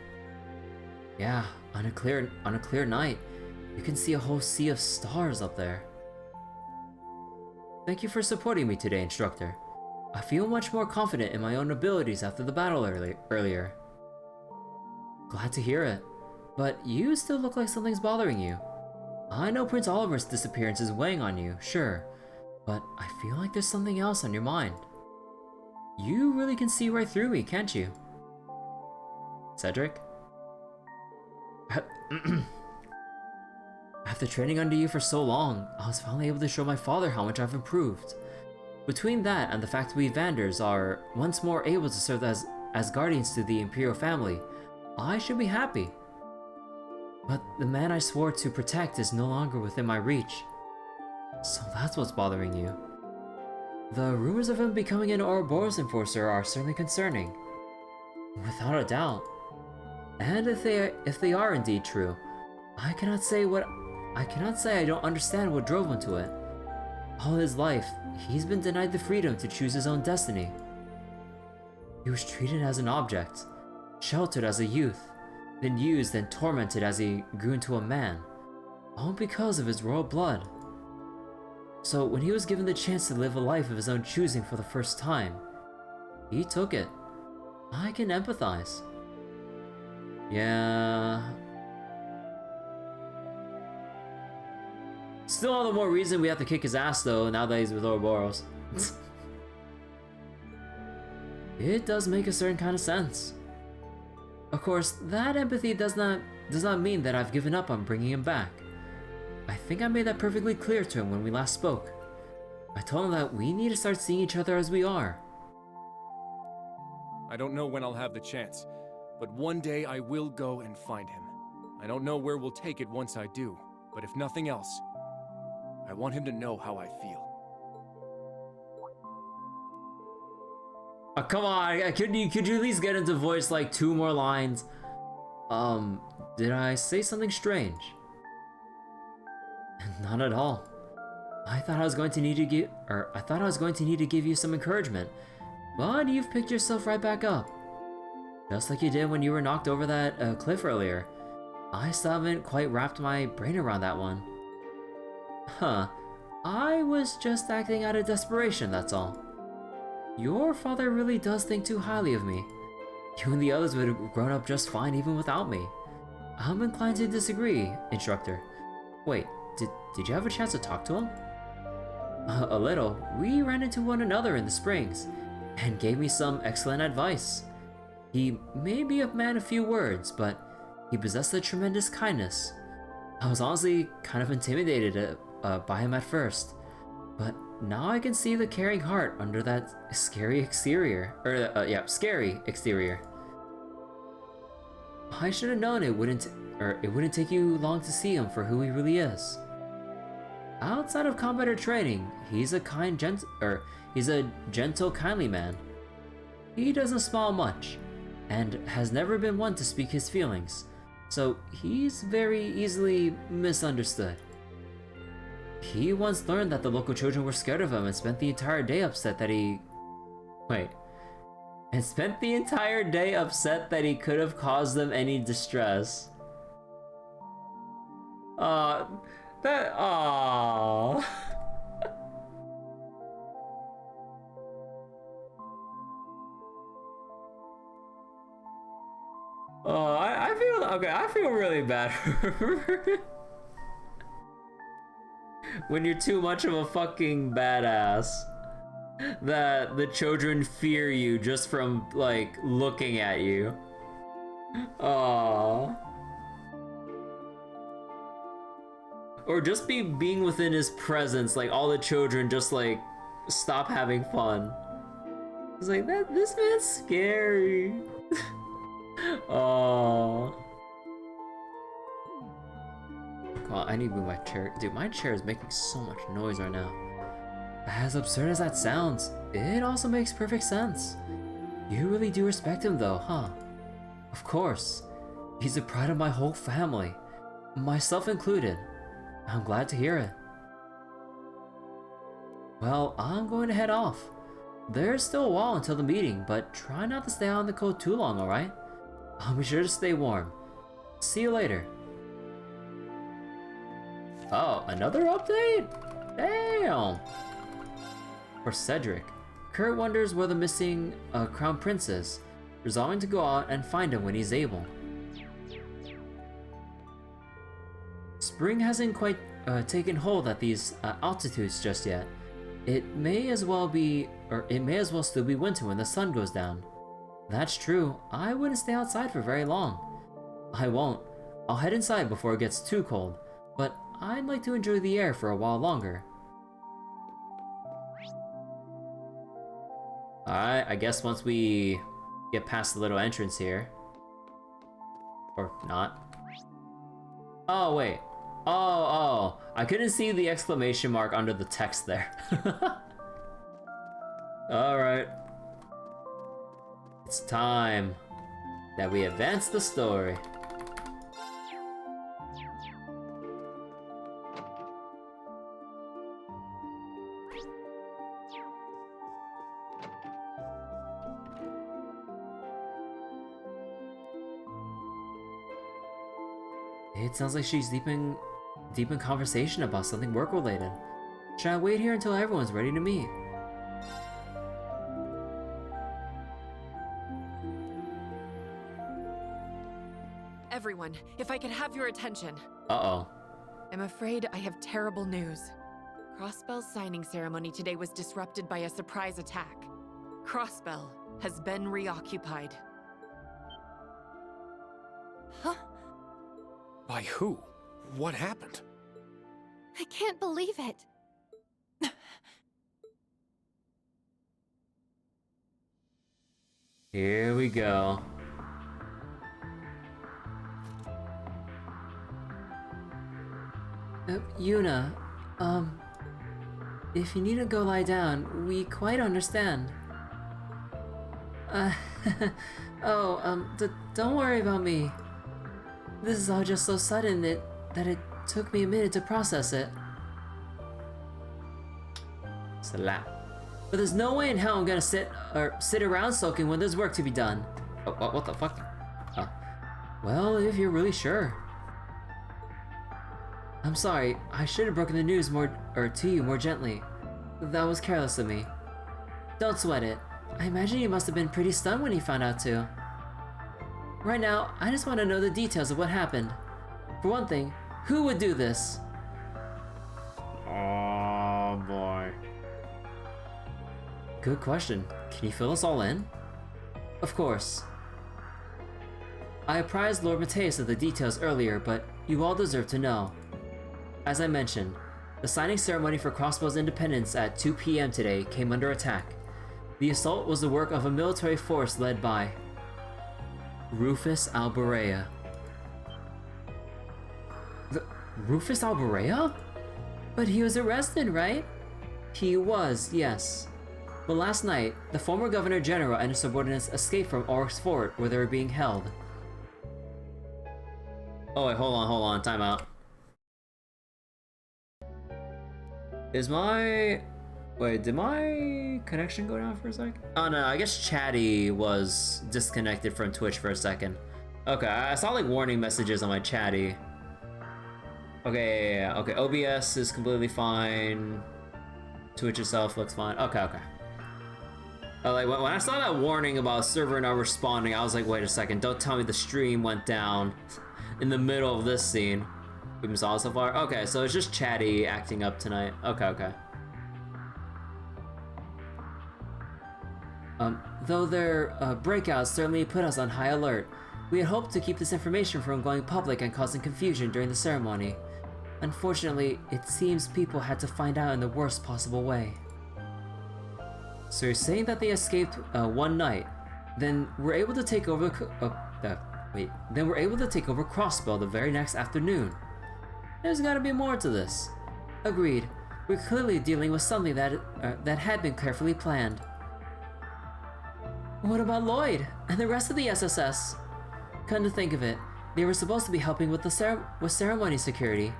Yeah, on a clear night, you can see a whole sea of stars up there. Thank you for supporting me today, instructor. I feel much more confident in my own abilities after the battle earlier. Glad to hear it, but you still look like something's bothering you. I know Prince Oliver's disappearance is weighing on you, sure, but I feel like there's something else on your mind. You really can see right through me, can't you? Cedric? After training under you for so long, I was finally able to show my father how much I've improved. Between that and the fact we Vanders are once more able to serve as guardians to the Imperial family, I should be happy. But the man I swore to protect is no longer within my reach. So that's what's bothering you. The rumors of him becoming an Ouroboros enforcer are certainly concerning. Without a doubt. And if they are indeed true, I cannot say I don't understand what drove him to it. All his life, he's been denied the freedom to choose his own destiny. He was treated as an object, sheltered as a youth, then used and tormented as he grew into a man, all because of his royal blood. So when he was given the chance to live a life of his own choosing for the first time, he took it. I can empathize. Yeah. Still all the more reason we have to kick his ass though, now that he's with Ouroboros. It does make a certain kind of sense. Of course, that empathy does not mean that I've given up on bringing him back. I think I made that perfectly clear to him when we last spoke. I told him that we need to start seeing each other as we are. I don't know when I'll have the chance, but one day I will go and find him. I don't know where we'll take it once I do, but if nothing else, I want him to know how I feel. Oh, come on, could you at least get into voice like 2 more lines? Did I say something strange? Not at all. I thought I was going to need to give you some encouragement, but you've picked yourself right back up. Just like you did when you were knocked over that cliff earlier. I still haven't quite wrapped my brain around that one. Huh. I was just acting out of desperation, that's all. Your father really does think too highly of me. You and the others would have grown up just fine even without me. I'm inclined to disagree, instructor. Wait, did you have a chance to talk to him? A little. We ran into one another in the springs, and gave me some excellent advice. He may be a man of few words, but he possessed a tremendous kindness. I was honestly kind of intimidated by him at first, but now I can see the caring heart under that scary exterior. Scary exterior. I should have known it wouldn't take you long to see him for who he really is. Outside of combat or training, he's a gentle, kindly man. He doesn't smile much, and has never been one to speak his feelings, so he's very easily misunderstood. He once learned that the local children were scared of him and spent the entire day upset that he could have caused them any distress. I feel really bad when you're too much of a fucking badass that the children fear you just from like looking at you. Aww. Or just being within his presence, like all the children just like stop having fun. It's like this man's scary. Oh. Well, I need to move my chair. Dude, my chair is making so much noise right now. As absurd as that sounds, it also makes perfect sense. You really do respect him though, huh? Of course. He's the pride of my whole family, myself included. I'm glad to hear it. Well, I'm going to head off. There's still a while until the meeting, but try not to stay out in the cold too long, alright? I'll be sure to stay warm. See you later. Oh, another update? Damn! For Cedric, Kurt wonders where the missing crown prince is, resolving to go out and find him when he's able. Spring hasn't quite taken hold at these altitudes just yet. It may as well still be winter when the sun goes down. That's true. I wouldn't stay outside for very long. I won't. I'll head inside before it gets too cold, but I'd like to enjoy the air for a while longer. Alright, I guess once we get past the little entrance here. Or not. Oh, wait. Oh, I couldn't see the exclamation mark under the text there. Alright. It's time that we advance the story. It sounds like she's deep in conversation about something work-related. Should I wait here until everyone's ready to meet? Everyone, if I could have your attention. Uh-oh. I'm afraid I have terrible news. Crossbell's signing ceremony today was disrupted by a surprise attack. Crossbell has been reoccupied. By who? What happened? I can't believe it. Here we go. Yuna, if you need to go lie down, we quite understand. Don't worry about me. This is all just so sudden that it took me a minute to process it. Slap. But there's no way in hell I'm gonna sit around soaking when there's work to be done. Oh, what the fuck? Well, if you're really sure. I'm sorry, I should have broken the news to you more gently. That was careless of me. Don't sweat it. I imagine you must have been pretty stunned when you found out too. Right now, I just want to know the details of what happened. For one thing, who would do this? Oh boy. Good question. Can you fill us all in? Of course. I apprised Lord Mateus of the details earlier, but you all deserve to know. As I mentioned, the signing ceremony for Crossbell's independence at 2 p.m. today came under attack. The assault was the work of a military force led by Rufus Alborea. Rufus Alborea? But he was arrested, right? He was, yes. But last night, the former Governor General and his subordinates escaped from Oryx Fort where they were being held. Oh wait, hold on, time out. Did my connection go down for a sec? Oh no, I guess Chatty was disconnected from Twitch for a second. Okay, I saw like warning messages on my Chatty. Okay, okay, OBS is completely fine. Twitch itself looks fine. Okay. Like when I saw that warning about server not responding, I was like, wait a second, don't tell me the stream went down in the middle of this scene. We saw so far. Okay, so it's just Chatty acting up tonight. Okay. Though their breakouts certainly put us on high alert, we had hoped to keep this information from going public and causing confusion during the ceremony. Unfortunately, it seems people had to find out in the worst possible way. So you're saying that they escaped one night, then we're able to take over Crossbell the very next afternoon. There's gotta be more to this. Agreed. We're clearly dealing with something that had been carefully planned. What about Lloyd and the rest of the SSS? Come to think of it, they were supposed to be helping with ceremony security.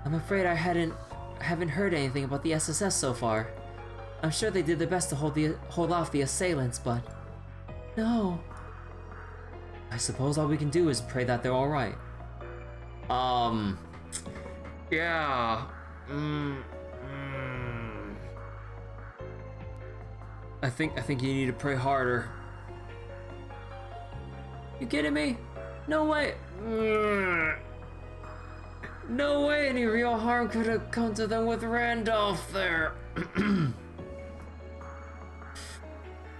I'm afraid I haven't heard anything about the SSS so far. I'm sure they did their best to hold off the assailants, but no. I suppose all we can do is pray that they're all right. Yeah. I think you need to pray harder. You kidding me? No way. No way any real harm could have come to them with Randolph there.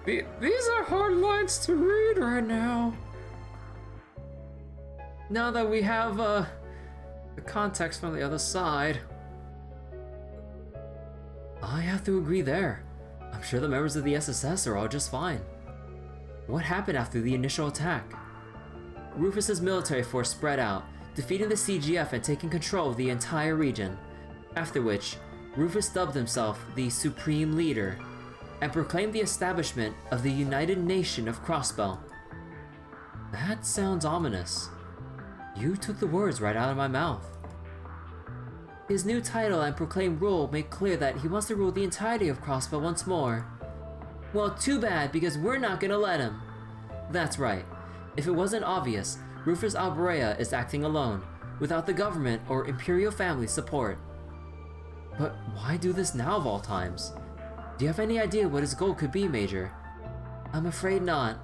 These are hard lines to read right now. Now that we have the context from the other side. I have to agree there. I'm sure the members of the SSS are all just fine. What happened after the initial attack? Rufus's military force spread out, defeating the CGF and taking control of the entire region. After which, Rufus dubbed himself the Supreme Leader and proclaimed the establishment of the United Nation of Crossbell. That sounds ominous. You took the words right out of my mouth. His new title and proclaimed rule make clear that he wants to rule the entirety of Crossbell once more. Well, too bad, because we're not gonna let him. That's right. If it wasn't obvious, Rufus Alborea is acting alone, without the government or Imperial family support. But why do this now of all times? Do you have any idea what his goal could be, Major? I'm afraid not.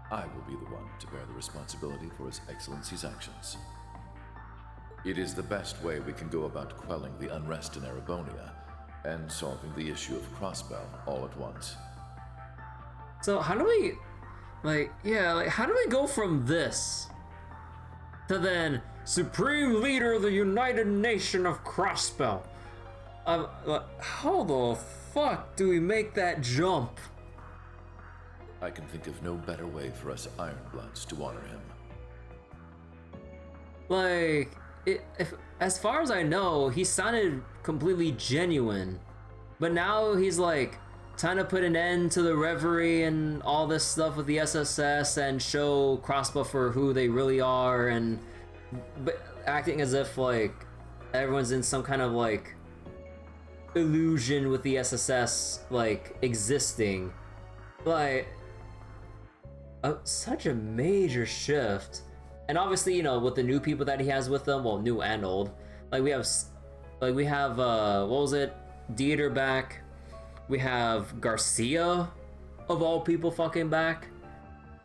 I will be the one to bear the responsibility for His Excellency's actions. It is the best way we can go about quelling the unrest in Erebonia and solving the issue of Crossbell all at once. So how do we, how do we go from this to then Supreme Leader of the United Nation of Crossbell. How the fuck do we make that jump? I can think of no better way for us Ironbloods to honor him. Like, as far as I know, he sounded completely genuine. But now he's like trying to put an end to the Reverie and all this stuff with the SSS and show Crossbell for who they really are, and but acting as if like everyone's in some kind of like illusion with the SSS like existing. Like, such a major shift. And obviously, you know, with the new people that he has with them, well, new and old, like we have what was it, Dieter back, we have Garcia of all people fucking back,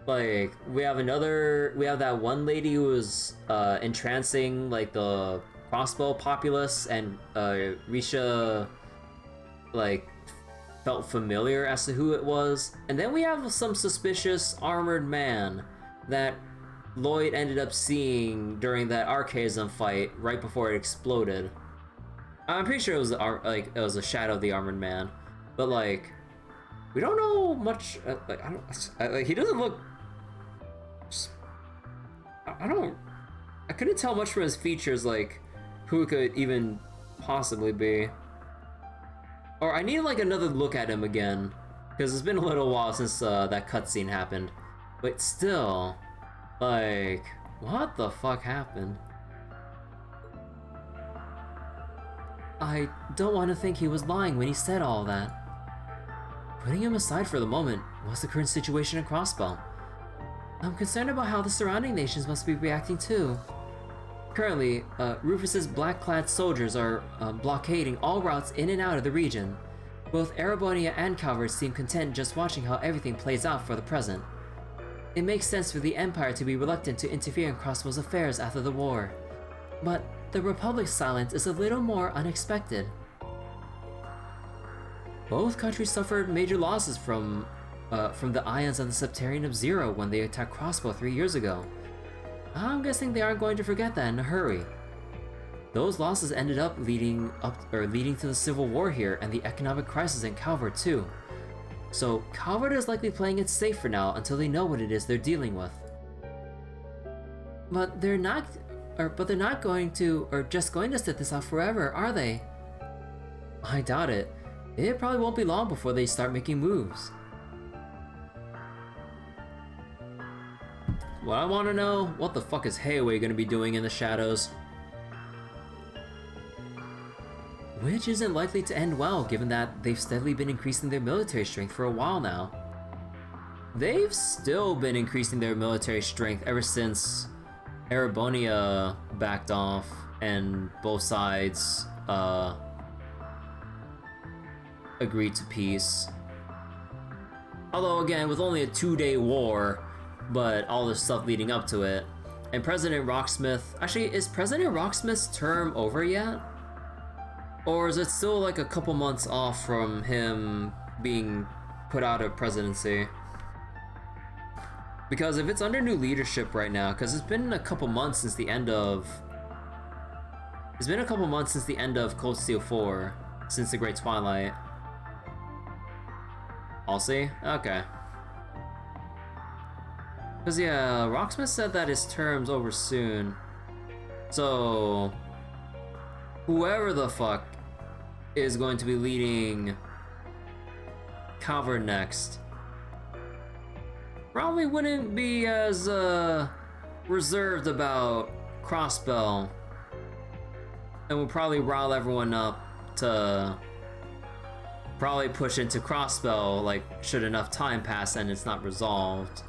like we have that one lady who was entrancing like the Crossbell populace, and Risha like felt familiar as to who it was. And then we have some suspicious armored man that Lloyd ended up seeing during that Archaism fight right before it exploded. I'm pretty sure it was a shadow of the armored man, but like we don't know much. He doesn't look. I couldn't tell much from his features, like who it could even possibly be. Or I need like another look at him again, because it's been a little while since that cutscene happened. But still, like, what the fuck happened? I don't want to think he was lying when he said all that. Putting him aside for the moment, what's the current situation in Crossbell? I'm concerned about how the surrounding nations must be reacting too. Currently, Rufus's black-clad soldiers are blockading all routes in and out of the region. Both Erebonia and Calvert seem content just watching how everything plays out for the present. It makes sense for the Empire to be reluctant to interfere in Crossbell's affairs after the war. But the Republic's silence is a little more unexpected. Both countries suffered major losses from the Ions and the Septarian of Zero when they attacked Crossbell 3 years ago. I'm guessing they aren't going to forget that in a hurry. Those losses ended up leading to the Civil War here and the economic crisis in Calvert too. So Calvert is likely playing it safe for now until they know what it is they're dealing with. But they're not going to just going to sit this out forever, are they? I doubt it. It probably won't be long before they start making moves. What I want to know, what the fuck is Heiwei gonna be doing in the shadows? Which isn't likely to end well, given that they've steadily been increasing their military strength for a while now. They've still been increasing their military strength ever since Erebonia backed off and both sides agreed to peace. Although again, with only a 2-day war, but all the stuff leading up to it. And President Rocksmith, actually, is President Rocksmith's term over yet? Or is it still like a couple months off from him being put out of presidency? Because if it's under new leadership right now, because it's been a couple months since the end of Cold Steel 4, since the Great Twilight. I'll see? Okay. Because yeah, Rocksmith said that his term's over soon. So whoever the fuck is going to be leading Calvert next probably wouldn't be as reserved about Crossbell, and would probably rile everyone up to probably push into Crossbell, like, should enough time pass and it's not resolved.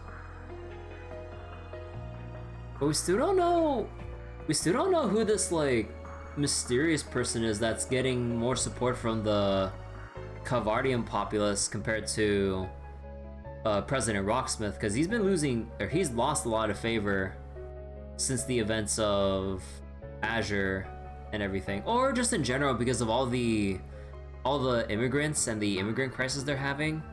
But we still don't know who this, like, mysterious person is that's getting more support from the Calvardian populace compared to President Rocksmith, because he's lost a lot of favor since the events of Azure and everything, or just in general because of all the immigrants and the immigrant crisis they're having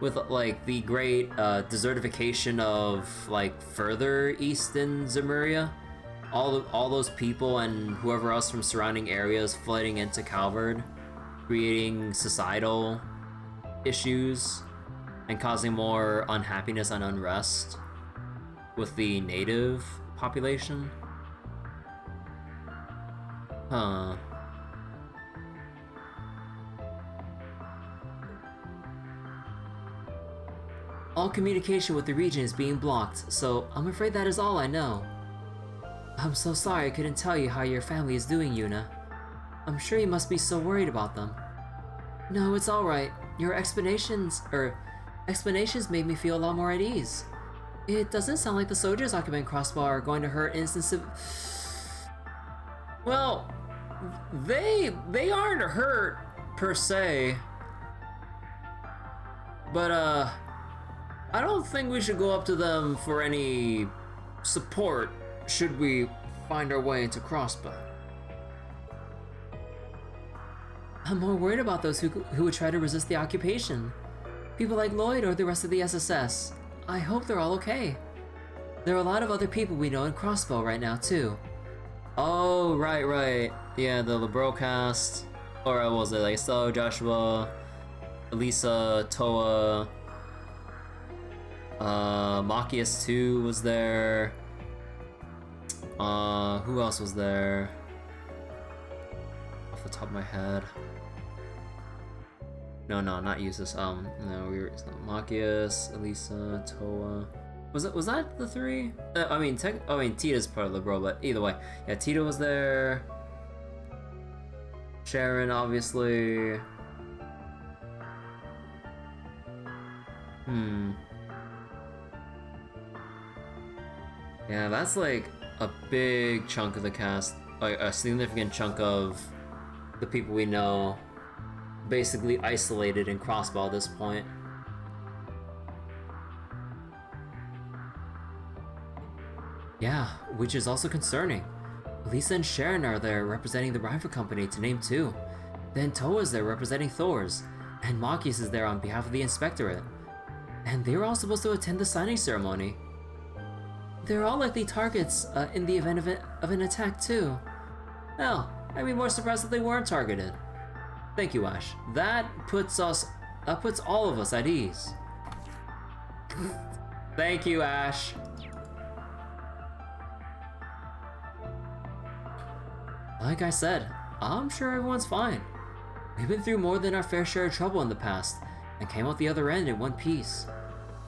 with like the great desertification of like further east in Zemuria. all those people and whoever else from surrounding areas flooding into Calvard, creating societal issues and causing more unhappiness and unrest with the native population. Huh. All communication with the region is being blocked, so I'm afraid that is all I know. I'm so sorry I couldn't tell you how your family is doing, Juna. I'm sure you must be so worried about them. No, it's alright. Your explanations made me feel a lot more at ease. It doesn't sound like the soldiers occupying Crossbell are going to hurt innocent Well, they aren't hurt per se. But I don't think we should go up to them for any support should we find our way into Crossbell. I'm more worried about those who would try to resist the occupation. People like Lloyd or the rest of the SSS. I hope they're all okay. There are a lot of other people we know in Crossbell right now, too. Oh, right. Yeah, the LeBro cast. Or what was it, like Stella, Joshua, Elisa, Toa, Machias 2 was there. Who else was there? Off the top of my head. No, not Usus. No, it's not Machias, Elisa, Toa. Was that the three? I mean, Tita's part of the bro, but either way, yeah, Tita was there. Sharon, obviously. Yeah, that's like a big chunk of the cast, like a significant chunk of the people we know, basically isolated in Crossbell at this point. Yeah, which is also concerning. Lisa and Sharon are there representing the Rival Company, to name two. Then Toa's there representing Thor's, and Machias is there on behalf of the Inspectorate. And they were all supposed to attend the signing ceremony. They're all likely targets in the event of an attack too. Hell, I'd be more surprised if they weren't targeted. Thank you, Ash. That puts all of us at ease. Thank you, Ash. Like I said, I'm sure everyone's fine. We've been through more than our fair share of trouble in the past, and came out the other end in one piece.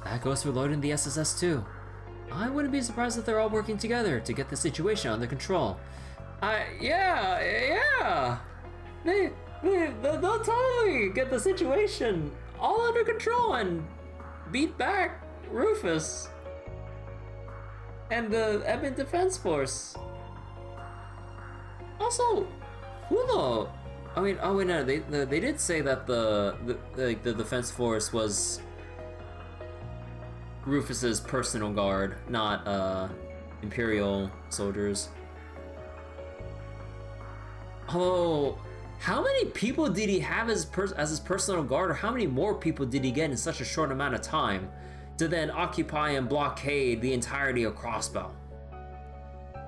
That goes for Lloyd and the SSS too. I wouldn't be surprised if they're all working together to get the situation under control. Yeah. They'll totally get the situation all under control and beat back Rufus and the Edmund Defense Force. Also, who the? I mean, oh wait, no, they did say that the Defense Force was Rufus's personal guard, not Imperial soldiers. Although, how many people did he have as his personal guard, or how many more people did he get in such a short amount of time to then occupy and blockade the entirety of Crossbell?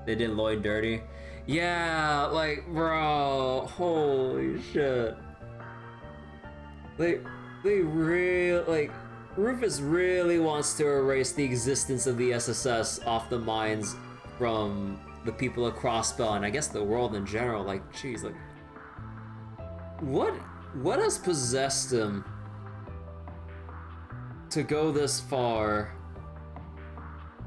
They did Lloyd dirty. Yeah, like, bro, holy shit. They really, like, Rufus really wants to erase the existence of the SSS off the minds from the people of Crossbell, and I guess the world in general. Like, jeez, like, what has possessed him to go this far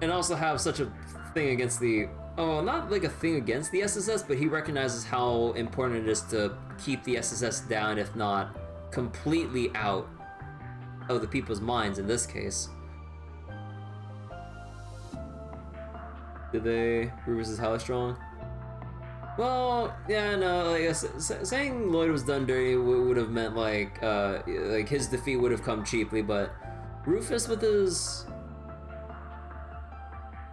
and also have such a thing against the, oh, not like a thing against the SSS, but he recognizes how important it is to keep the SSS down, if not completely out of the people's minds in this case. Did they? Rufus is hella strong? Well, yeah, no, like, saying Lloyd was done dirty would have meant like his defeat would have come cheaply, but Rufus with his...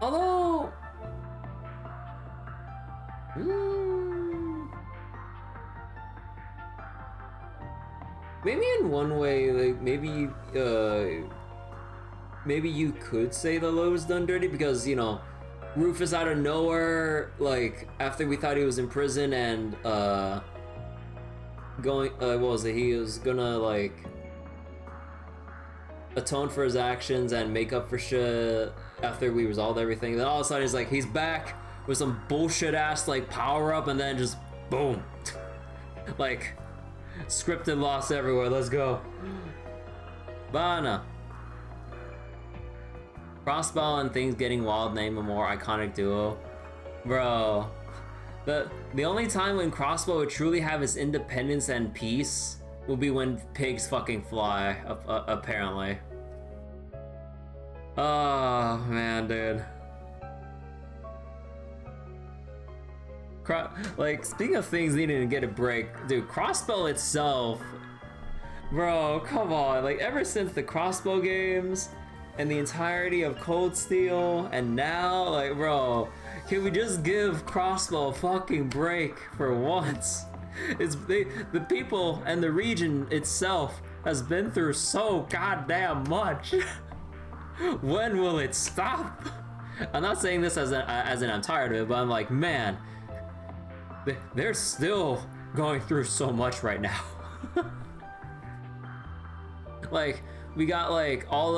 Although... Maybe in one way, like, maybe you could say that Lloyd was done dirty because, you know, Rufus out of nowhere, like, after we thought he was in prison and, what was it? He was gonna, like, atone for his actions and make up for shit after we resolved everything. Then all of a sudden he's back with some bullshit ass, like, power up, and then just boom. Like, scripted loss everywhere. Let's go. Bana. Crossbell and Things Getting Wild name a more iconic duo. Bro. The only time when Crossbell would truly have his independence and peace will be when pigs fucking fly, apparently. Oh, man, dude. Like, speaking of things needing to get a break, dude, Crossbell itself, bro, come on. Like, ever since the Crossbell games and the entirety of Cold Steel, and now, like, bro, can we just give Crossbell a fucking break for once? The people and the region itself has been through so goddamn much. When will it stop? I'm not saying this as in I'm tired of it, but I'm like, man, they're still going through so much right now. Like, we got like all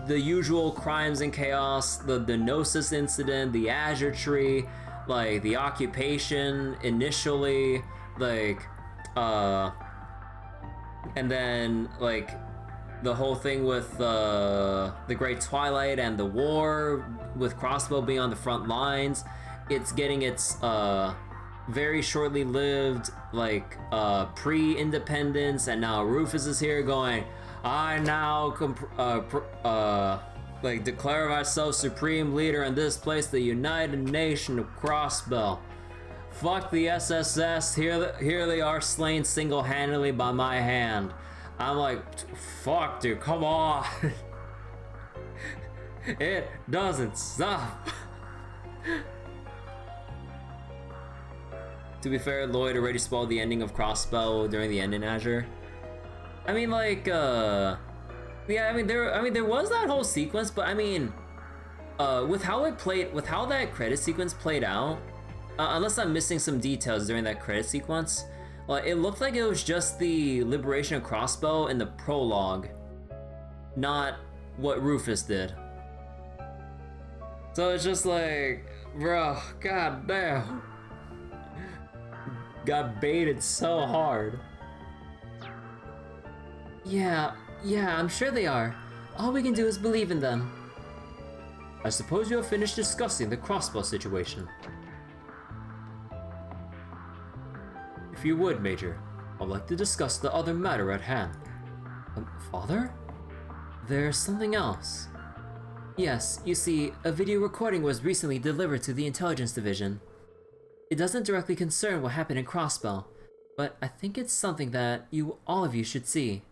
the usual crimes and chaos, the Gnosis incident, the Azure Tree, like the occupation initially, like, and then like the whole thing with the Great Twilight and the war with Crossbell being on the front lines. It's getting its very shortly lived like pre-independence, and now Rufus is here going, I now like declare myself supreme leader in this place, the United Nation of Crossbell. Fuck the SSS, here they are slain single-handedly by my hand. I'm like, fuck dude, come on. It doesn't stop. To be fair, Lloyd already spoiled the ending of Crossbell during the end in Azure. I mean, like, yeah, I mean, there was that whole sequence, but I mean, with how that credit sequence played out, unless I'm missing some details during that credit sequence, well, it looked like it was just the liberation of Crossbell in the prologue, not what Rufus did. So it's just like, bro, god damn. Got baited so hard. Yeah, I'm sure they are. All we can do is believe in them. I suppose you have finished discussing the Crossbell situation. If you would, Major, I'd like to discuss the other matter at hand. Father? There's something else. Yes, you see, a video recording was recently delivered to the Intelligence Division. It doesn't directly concern what happened in Crossbell, but I think it's something that all of you should see.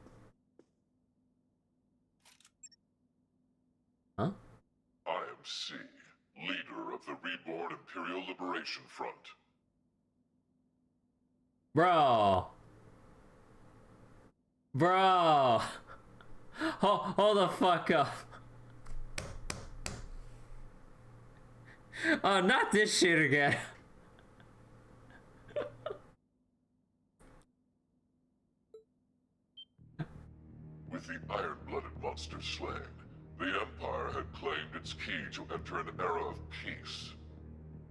Huh? I am C, leader of the Reborn Imperial Liberation Front. Bro. Hold the fuck up. Oh, not this shit again. With the iron-blooded monster slain, the Empire had claimed its key to enter an era of peace.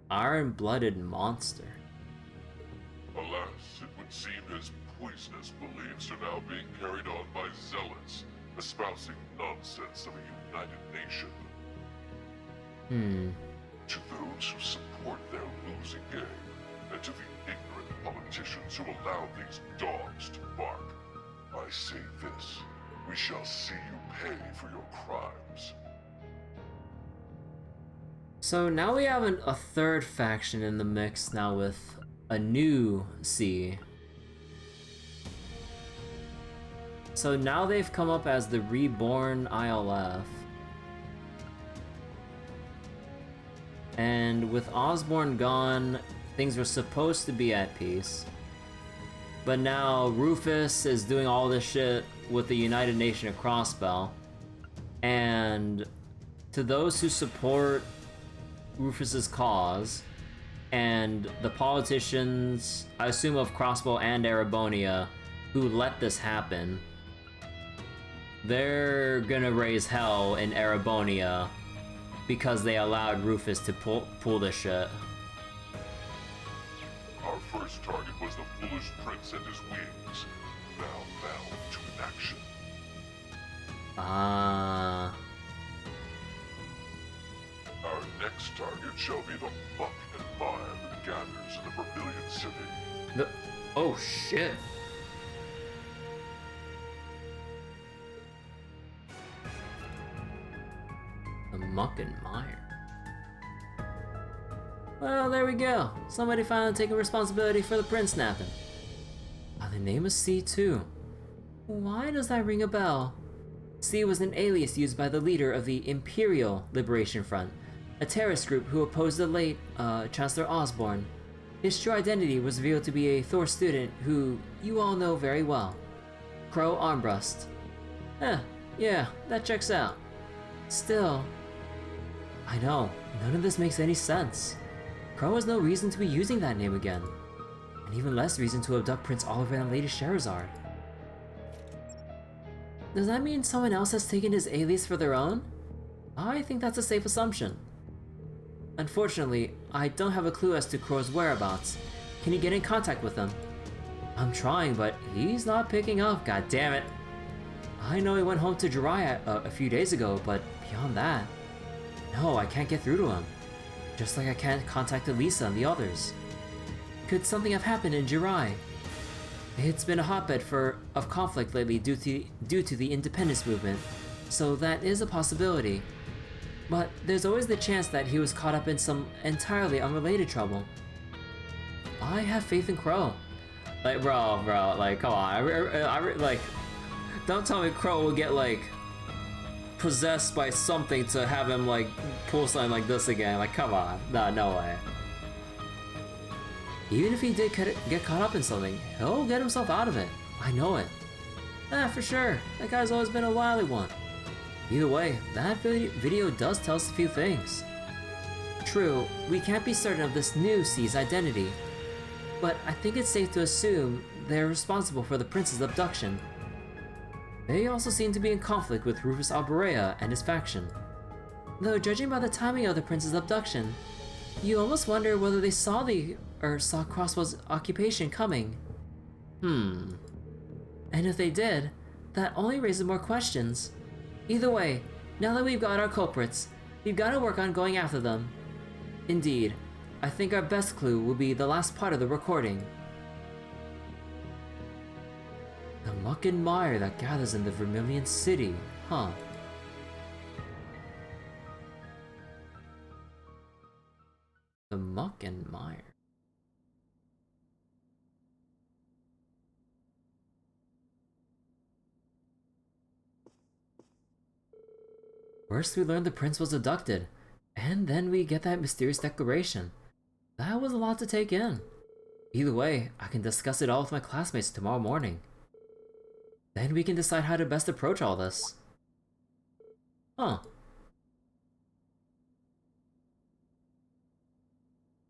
Iron-blooded monster. Alas, it would seem his poisonous beliefs are now being carried on by zealots, espousing nonsense of a united nation. To those who support their losing game, and to the ignorant politicians who allow these dogs to bark, I say this. We shall see you pay for your crimes. So now we have a third faction in the mix now with a new C. So now they've come up as the Reborn ILF. And with Osborne gone, things were supposed to be at peace. But now Rufus is doing all this shit with the United Nation of Crossbell. And to those who support Rufus's cause, and the politicians, I assume of Crossbell and Erebonia, who let this happen, they're gonna raise hell in Erebonia because they allowed Rufus to pull this shit. Our first target was the foolish prince and his wings, now bound to action. Ah. Our next target shall be the muck and mire that gathers in the Vermilion City. Oh shit. The muck and mire. Well, there we go. Somebody finally taking responsibility for the prince napping. The name is C too. Why does that ring a bell? C was an alias used by the leader of the Imperial Liberation Front, a terrorist group who opposed the late Chancellor Osborne. His true identity was revealed to be a Thor student who you all know very well. Crow Armbrust. Yeah, that checks out. Still, I know, none of this makes any sense. Crow has no reason to be using that name again, and even less reason to abduct Prince Oliver and Lady Scheherazade. Does that mean someone else has taken his alias for their own? I think that's a safe assumption. Unfortunately, I don't have a clue as to Crow's whereabouts. Can you get in contact with him? I'm trying, but he's not picking up, god damn it. I know he went home to Jiraiya a few days ago, but beyond that, no, I can't get through to him. Just like I can't contact Elisa and the others. Could something have happened in Jiraiya? It's been a hotbed of conflict lately due to the independence movement, so that is a possibility. But there's always the chance that he was caught up in some entirely unrelated trouble. I have faith in Crow. Like, bro, like, come on, like, don't tell me Crow will get, like, possessed by something to have him, like, pull something like this again. Like, come on, no way. Even if he did get caught up in something, he'll get himself out of it. I know it. For sure, that guy's always been a wily one. Either way, that video does tell us a few things. True, we can't be certain of this new C's identity, but I think it's safe to assume they're responsible for the prince's abduction. They also seem to be in conflict with Rufus Alberea and his faction. Though judging by the timing of the prince's abduction, you almost wonder whether they saw Crossbell's occupation coming. And if they did, that only raises more questions. Either way, now that we've got our culprits, we've got to work on going after them. Indeed, I think our best clue will be the last part of the recording. The muck and mire that gathers in the Vermilion City, huh? The muck and mire. First we learned the prince was abducted, and then we get that mysterious declaration. That was a lot to take in. Either way, I can discuss it all with my classmates tomorrow morning. Then we can decide how to best approach all this. Huh.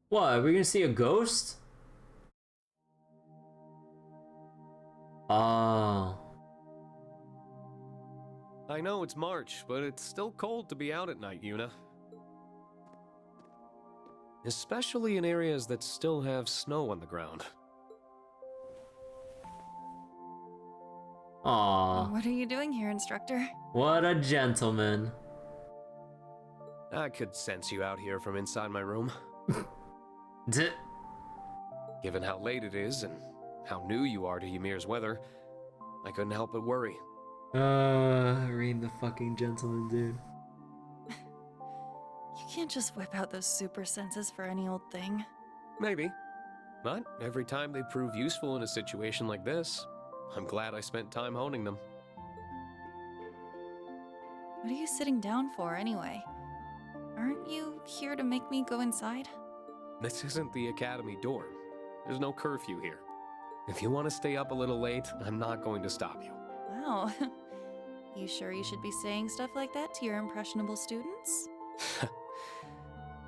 What, are we gonna see a ghost? Oh. I know it's March, but it's still cold to be out at night, Juna. Especially in areas that still have snow on the ground. Aw. What are you doing here, instructor? What a gentleman. I could sense you out here from inside my room. Given how late it is and how new you are to Ymir's weather, I couldn't help but worry. Rean the fucking gentleman, dude. You can't just whip out those super senses for any old thing. Maybe. But every time they prove useful in a situation like this, I'm glad I spent time honing them. What are you sitting down for, anyway? Aren't you here to make me go inside? This isn't the academy dorm. There's no curfew here. If you want to stay up a little late, I'm not going to stop you. Wow. You sure you should be saying stuff like that to your impressionable students?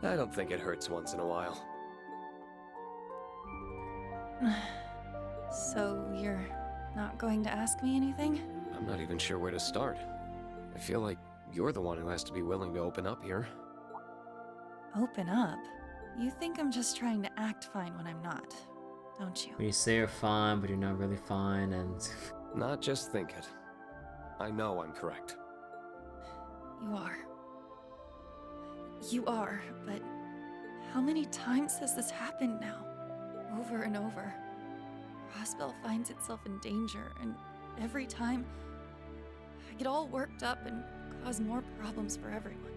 I don't think it hurts once in a while. So you're not going to ask me anything? I'm not even sure where to start. I feel like you're the one who has to be willing to open up here. Open up? You think I'm just trying to act fine when I'm not, don't you? When you say you're fine, but you're not really fine, and... Not just think it. I know I'm correct. You are. You are, but how many times has this happened now? Over and over. Crossbell finds itself in danger, and every time, I get all worked up and cause more problems for everyone.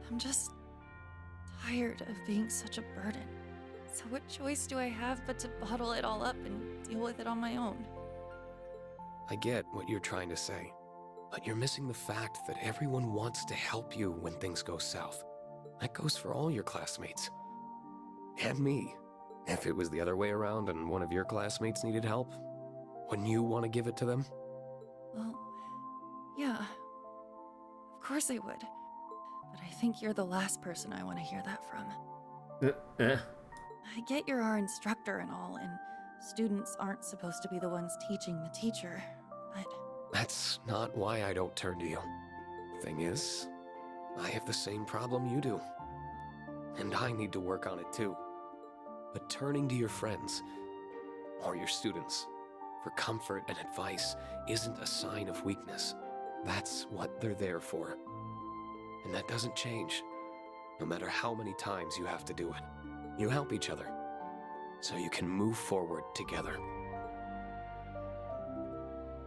I'm just tired of being such a burden. So what choice do I have but to bottle it all up and deal with it on my own? I get what you're trying to say, but you're missing the fact that everyone wants to help you when things go south. That goes for all your classmates. And me. If it was the other way around and one of your classmates needed help, wouldn't you want to give it to them? Well, yeah. Of course I would. But I think you're the last person I want to hear that from. I get you're our instructor and all, and students aren't supposed to be the ones teaching the teacher, but... That's not why I don't turn to you. Thing is, I have the same problem you do. And I need to work on it too. But turning to your friends, or your students, for comfort and advice isn't a sign of weakness. That's what they're there for. And that doesn't change, no matter how many times you have to do it. You help each other, so you can move forward together.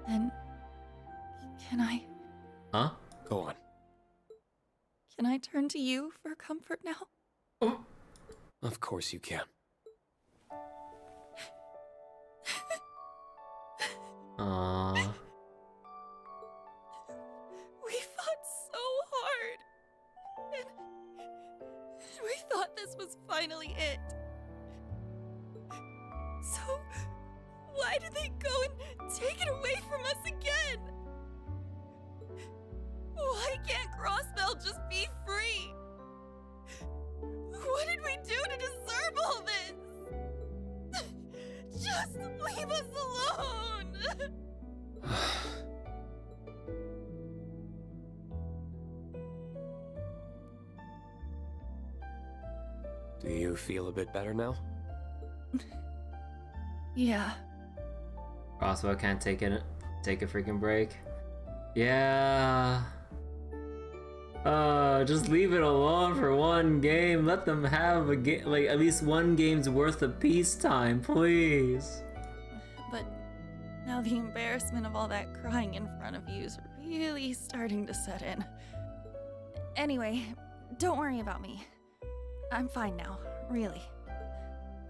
Then... can I... Huh? Go on. Can I turn to you for comfort now? Oh. Of course you can. Aww. We fought so hard. And we thought this was finally it. So, why did they go and take it away from us again? Why can't Crossbell just be free? What did we do to deserve all this? Just leave us alone! Do you feel a bit better now? Yeah. Crossbell can't take a freaking break. Yeah. Just leave it alone for one game. Let them have a game, like at least one game's worth of peacetime, please. But now the embarrassment of all that crying in front of you is really starting to set in. Anyway, don't worry about me. I'm fine now, really.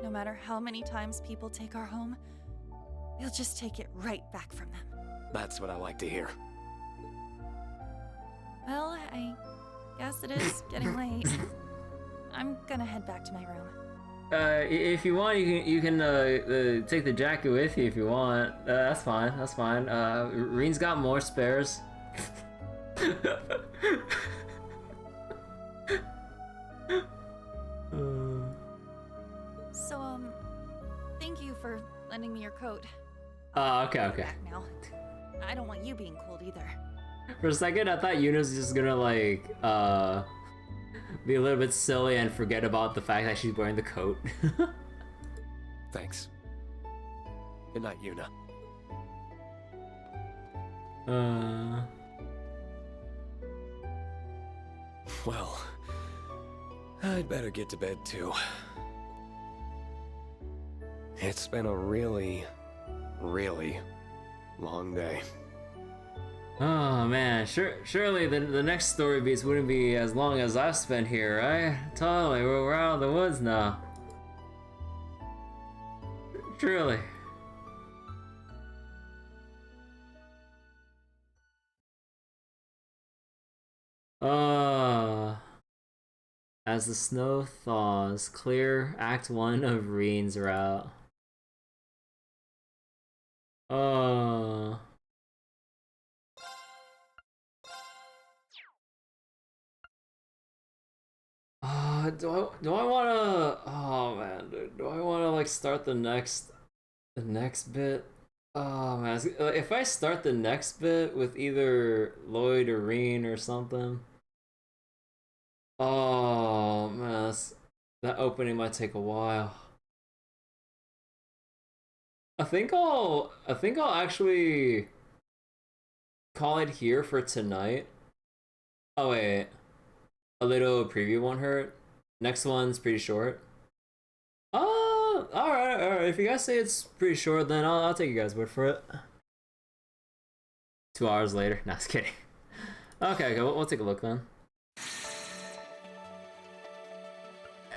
No matter how many times people take our home, we'll just take it right back from them. That's what I like to hear. Well, I guess it is getting late. I'm gonna head back to my room. If you want, you can take the jacket with you if you want. That's fine. That's fine. Rean's got more spares. So, thank you for lending me your coat. Okay, I'll okay. be back now. I don't want you being cold either. For a second, I thought Yuna's just gonna like be a little bit silly and forget about the fact that she's wearing the coat. Thanks. Good night, Yuna. Well, I'd better get to bed too. It's been a really, really long day. Oh man, surely the next story beats wouldn't be as long as I've spent here, right? Totally, we're out of the woods now. Truly. As the snow thaws, clear Act 1 of Rean's route. Do I wanna? Oh man, dude, do I wanna like start the next bit? Oh man, if I start the next bit with either Lloyd or Rean or something. Oh man, that opening might take a while. I think I'll actually call it here for tonight. Oh wait, a little preview won't hurt. Next one's pretty short. Oh, all right. If you guys say it's pretty short, then I'll take you guys' word for it. 2 hours later. Nah, just kidding. Okay, we'll take a look then.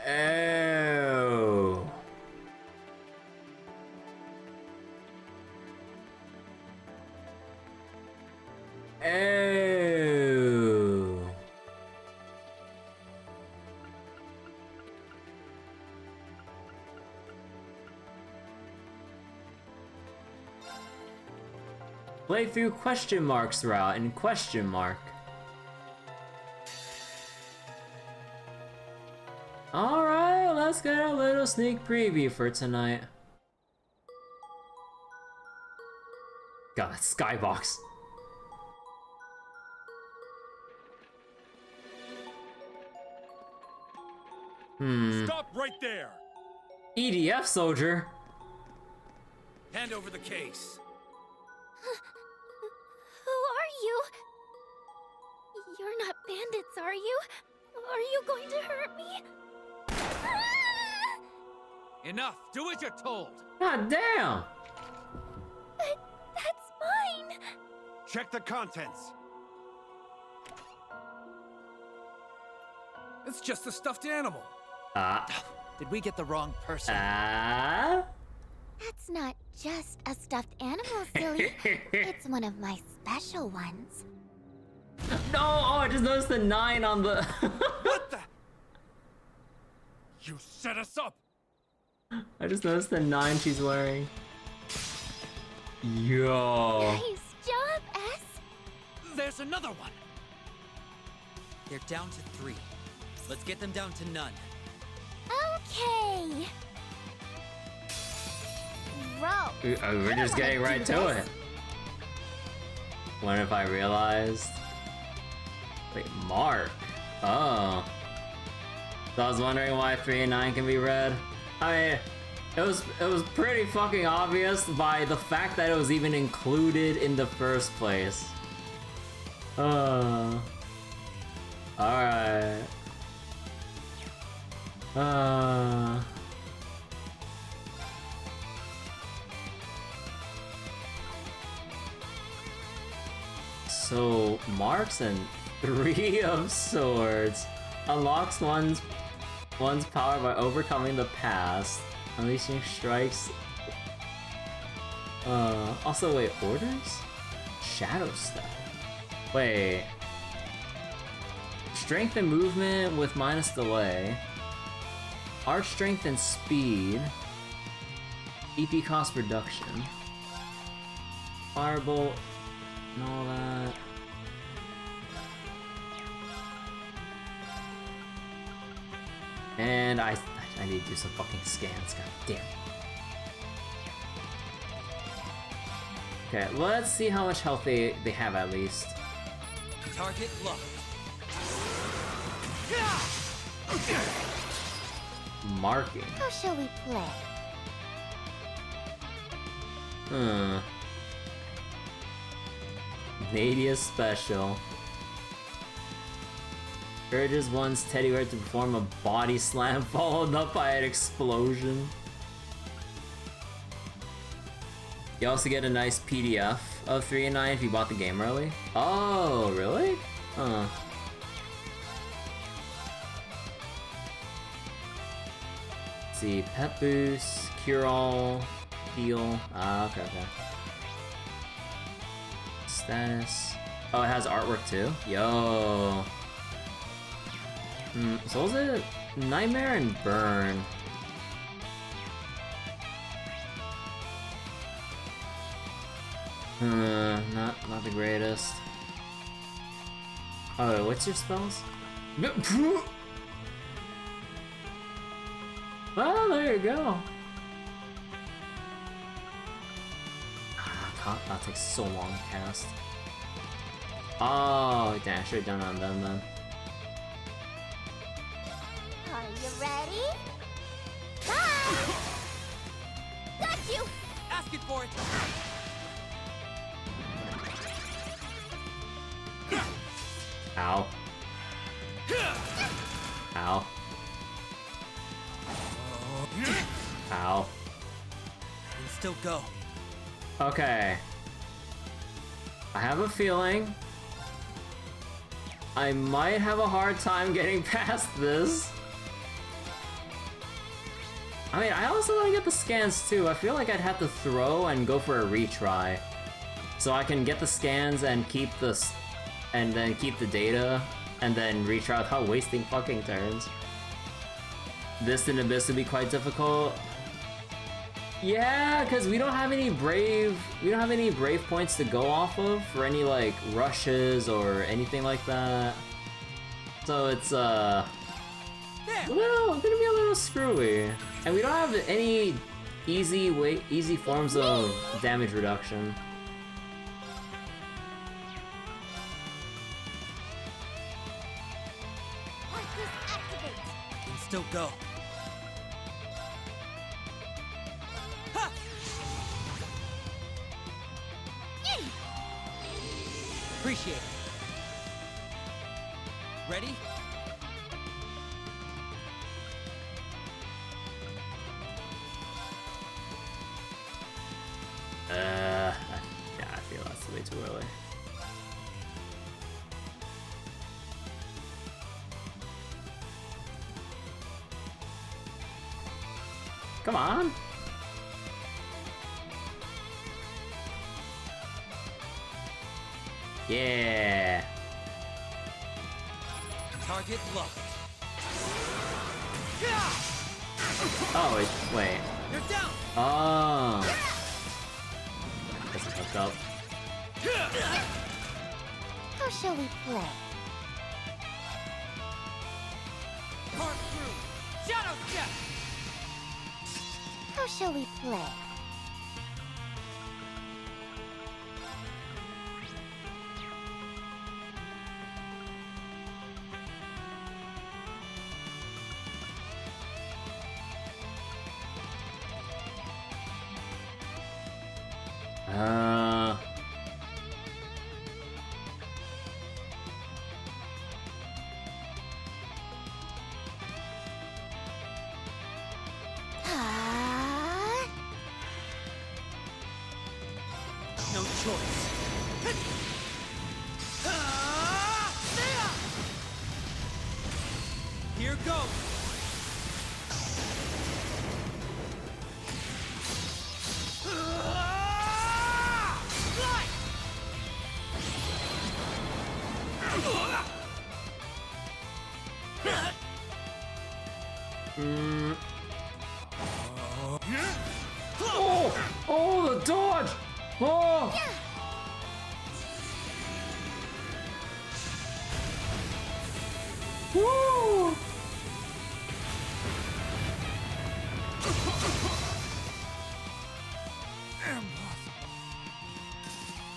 Oh. Oh. Play through question marks route and question mark. Alright, let's get a little sneak preview for tonight. God, Skybox. Stop right there! EDF soldier? Hand over the case. Who are you? You're not bandits, are you? Are you going to hurt me? Enough! Do as you're told! God damn! But that's mine! Check the contents! It's just a stuffed animal. Did we get the wrong person? That's not just a stuffed animal, silly. It's one of my special ones. No! Oh, I just noticed the 9 on the... What the? You set us up! I just noticed the 9 she's wearing. Yo. Nice job, S. There's another one! They're down to 3. Let's get them down to none. Okay. Roll. We're just getting right to it. Wonder if I realized. Wait, Mark. Oh. So I was wondering why 3 and 9 can be read. I mean, it was pretty fucking obvious by the fact that it was even included in the first place. Alright. So Marks and 3 of Swords unlocks one's power by overcoming the past, unleashing strikes. Also wait, orders? Shadow Step. Wait. Strength and movement with minus delay. Arch strength and speed. EP cost reduction. Firebolt and all that. And I need to do some fucking scans, god damn it. Okay, let's see how much health they have at least. Target locked. Marking. How shall we play? Nadia special. Urges one's teddy bear to perform a body slam followed up by an explosion. You also get a nice PDF of 3 and 9 if you bought the game early. Oh, really? Huh. Let's see, pet boost, cure all, heal. Okay. Status. Oh, it has artwork too? Yo. So was it Nightmare and Burn? Not the greatest. Oh, what's your spells? Oh, there you go. That takes so long to cast. Oh, damn, I should have done it on them then. Are you ready? Ah! Got you! Asking for it! Ow. Ow. Ow. And still go. Okay. I have a feeling I might have a hard time getting past this. I mean, I also want to get the scans too. I feel like I'd have to throw and go for a retry. So I can get the scans and keep this, and then keep the data, and then retry without wasting fucking turns. This in Abyss would be quite difficult. Yeah, because we don't have any brave points to go off of for any like rushes or anything like that. So it's gonna be a little screwy, and we don't have any easy forms of damage reduction. And still go. Appreciate it. Ready? Yeah, I feel that's way too early. Come on. Yeah. Target locked. Oh, wait. You're down. Oh. This is hooked up. How shall we play? Part through. Shadow step. How shall we play? No choice. Here goes. Oh, the dodge! Oh! Woo!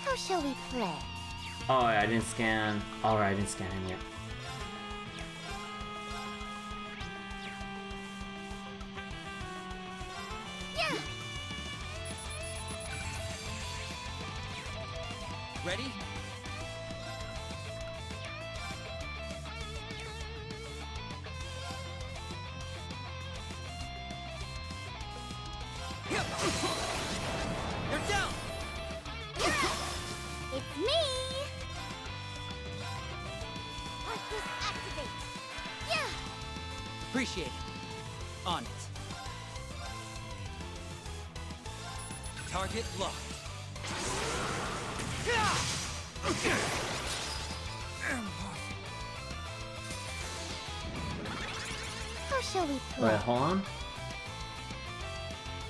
How shall we play? Oh, I didn't scan. Alright, I didn't scan him yet. Ready? You're down. It's me! Arcus activate! Yeah! Appreciate it. On it. Target locked. How shall we play? Wait, hold on.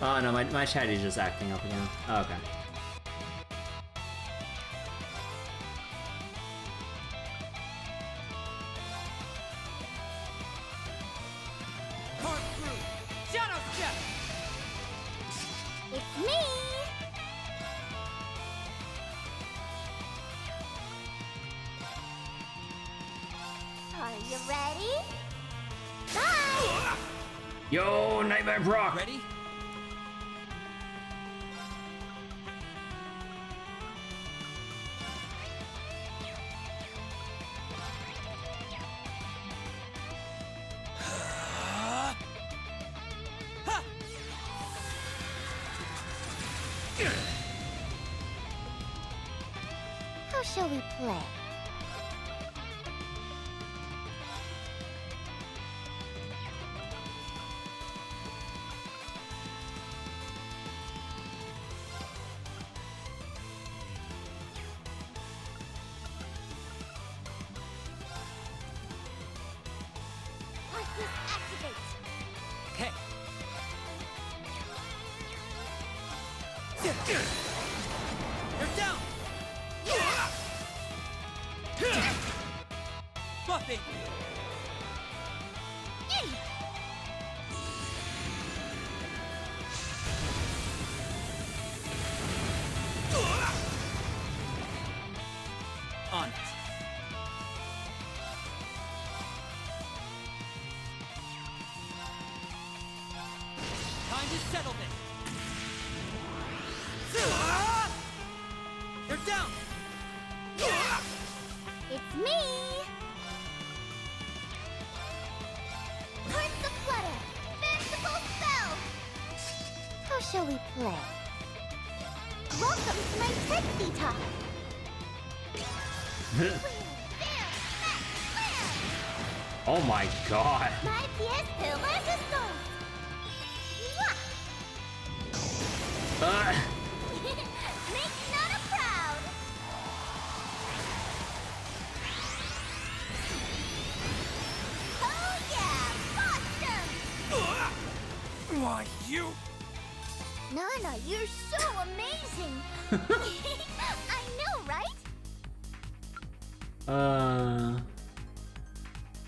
Oh no, my chat is just acting up again. Oh, okay. Part through. It's me! Are you ready? Bye! Yo, Nightmare Brock! Ready? How shall we play? Arcus activate! Okay. They're down! Buffing! On it. Time to settle this. They're down! It's me! Hearts of Flutter! Fanciful Spell! How shall we play? Welcome to my Trixie Talk! Oh my god. My pièce de résistance! Make Nana proud! Oh yeah! Boston! Why, you? Nana, you're so amazing! I know, right?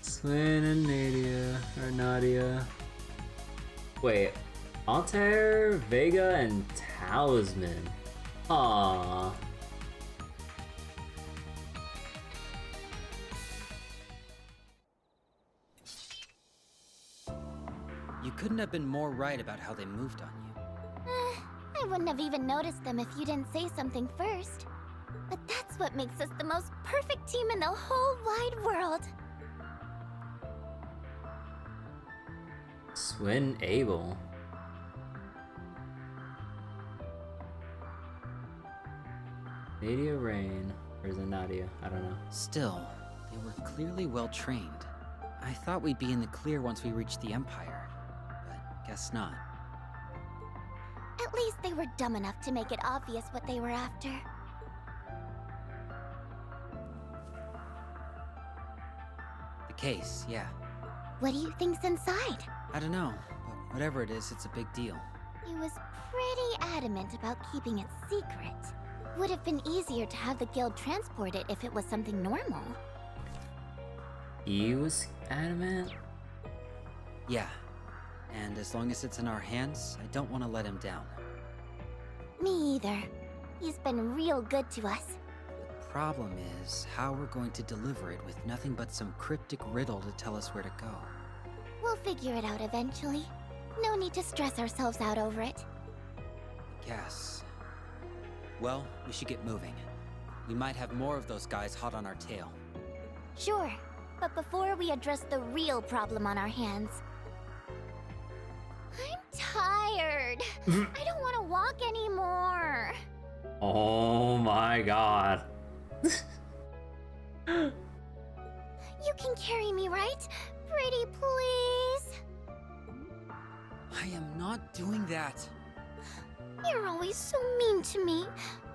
Swin and Nadia. Wait, Altair, Vega, and Talisman. Aww. You couldn't have been more right about how they moved on you. I wouldn't have even noticed them if you didn't say something first. But that's what makes us the most perfect team in the whole wide world. Swin Abel. Nadia Rean. Or is it Nadia? I don't know. Still, they were clearly well trained. I thought we'd be in the clear once we reached the Empire, but guess not. At least they were dumb enough to make it obvious what they were after. The case, yeah. What do you think's inside? I don't know, but whatever it is, it's a big deal. He was pretty adamant about keeping it secret. Would have been easier to have the guild transport it if it was something normal. He was adamant? Yeah. And as long as it's in our hands, I don't want to let him down. Me either. He's been real good to us. The problem is how we're going to deliver it with nothing but some cryptic riddle to tell us where to go. We'll figure it out eventually. No need to stress ourselves out over it. Guess. Well, we should get moving. We might have more of those guys hot on our tail. Sure, but before we address the real problem on our hands... I'm tired. I don't want to walk anymore. Oh my god. You can carry me, right? Pretty please? I am not doing that. You're always so mean to me.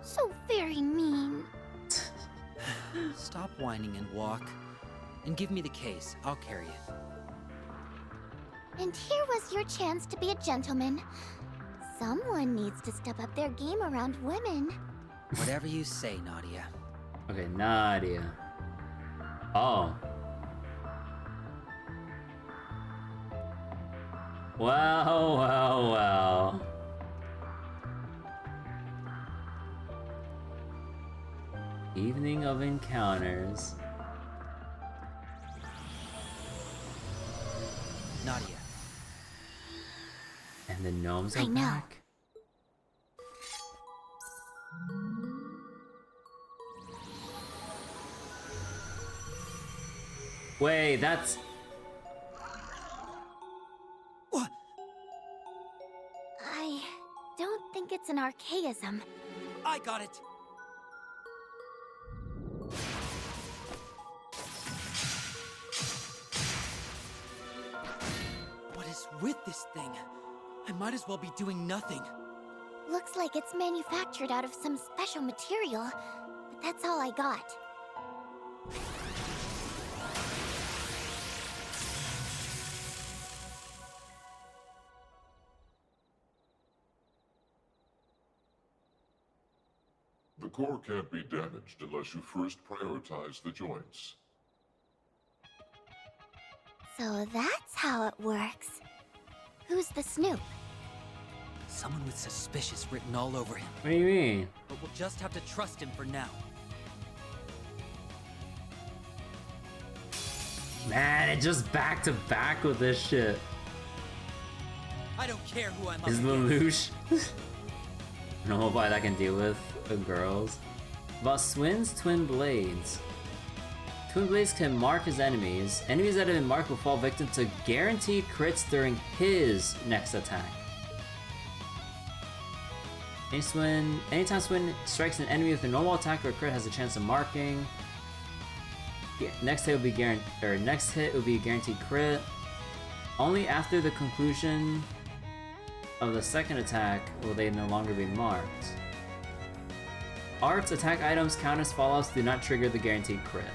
So very mean. Stop whining and walk. And give me the case. I'll carry it. And here was your chance to be a gentleman. Someone needs to step up their game around women. Whatever you say, Nadia. Okay, Nadia. Oh. Well. Evening of Encounters. Nadia. And the gnomes are I know. back. Wait, that's... What? I don't think it's an archaism. I got it. What is with this thing? I might as well be doing nothing. Looks like it's manufactured out of some special material, but that's all I got. The core can't be damaged unless you first prioritize the joints. So that's how it works. Who's the snoop? Someone with suspicious written all over him. What do you mean? But we'll just have to trust him for now. Man, it just back to back with this shit. I don't care who I'm up Is against. Lelouch? No boy that can deal with girls. About Swin's twin blades. Twin blades can mark his enemies. Enemies that have been marked will fall victim to guaranteed crits during his next attack. Anytime Swin strikes an enemy with a normal attack or a crit has a chance of marking. Next hit will be a guaranteed crit. Only after the conclusion of the second attack will they no longer be marked. Arts, attack items, counters, fallouts do not trigger the guaranteed crit.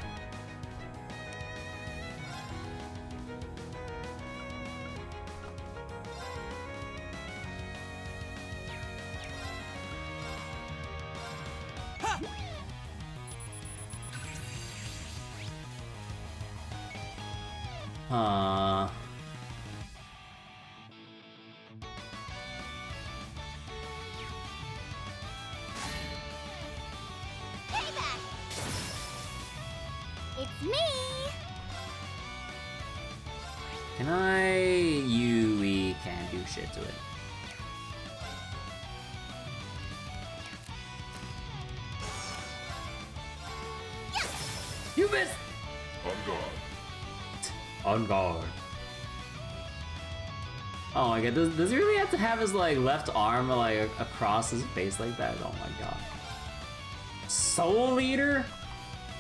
Huh. Payback! It's me! Can we can't do shit to it. You missed! On guard. On guard. Oh my god, does he really have to have his like left arm like across his face like that? Oh my god. Soul Eater?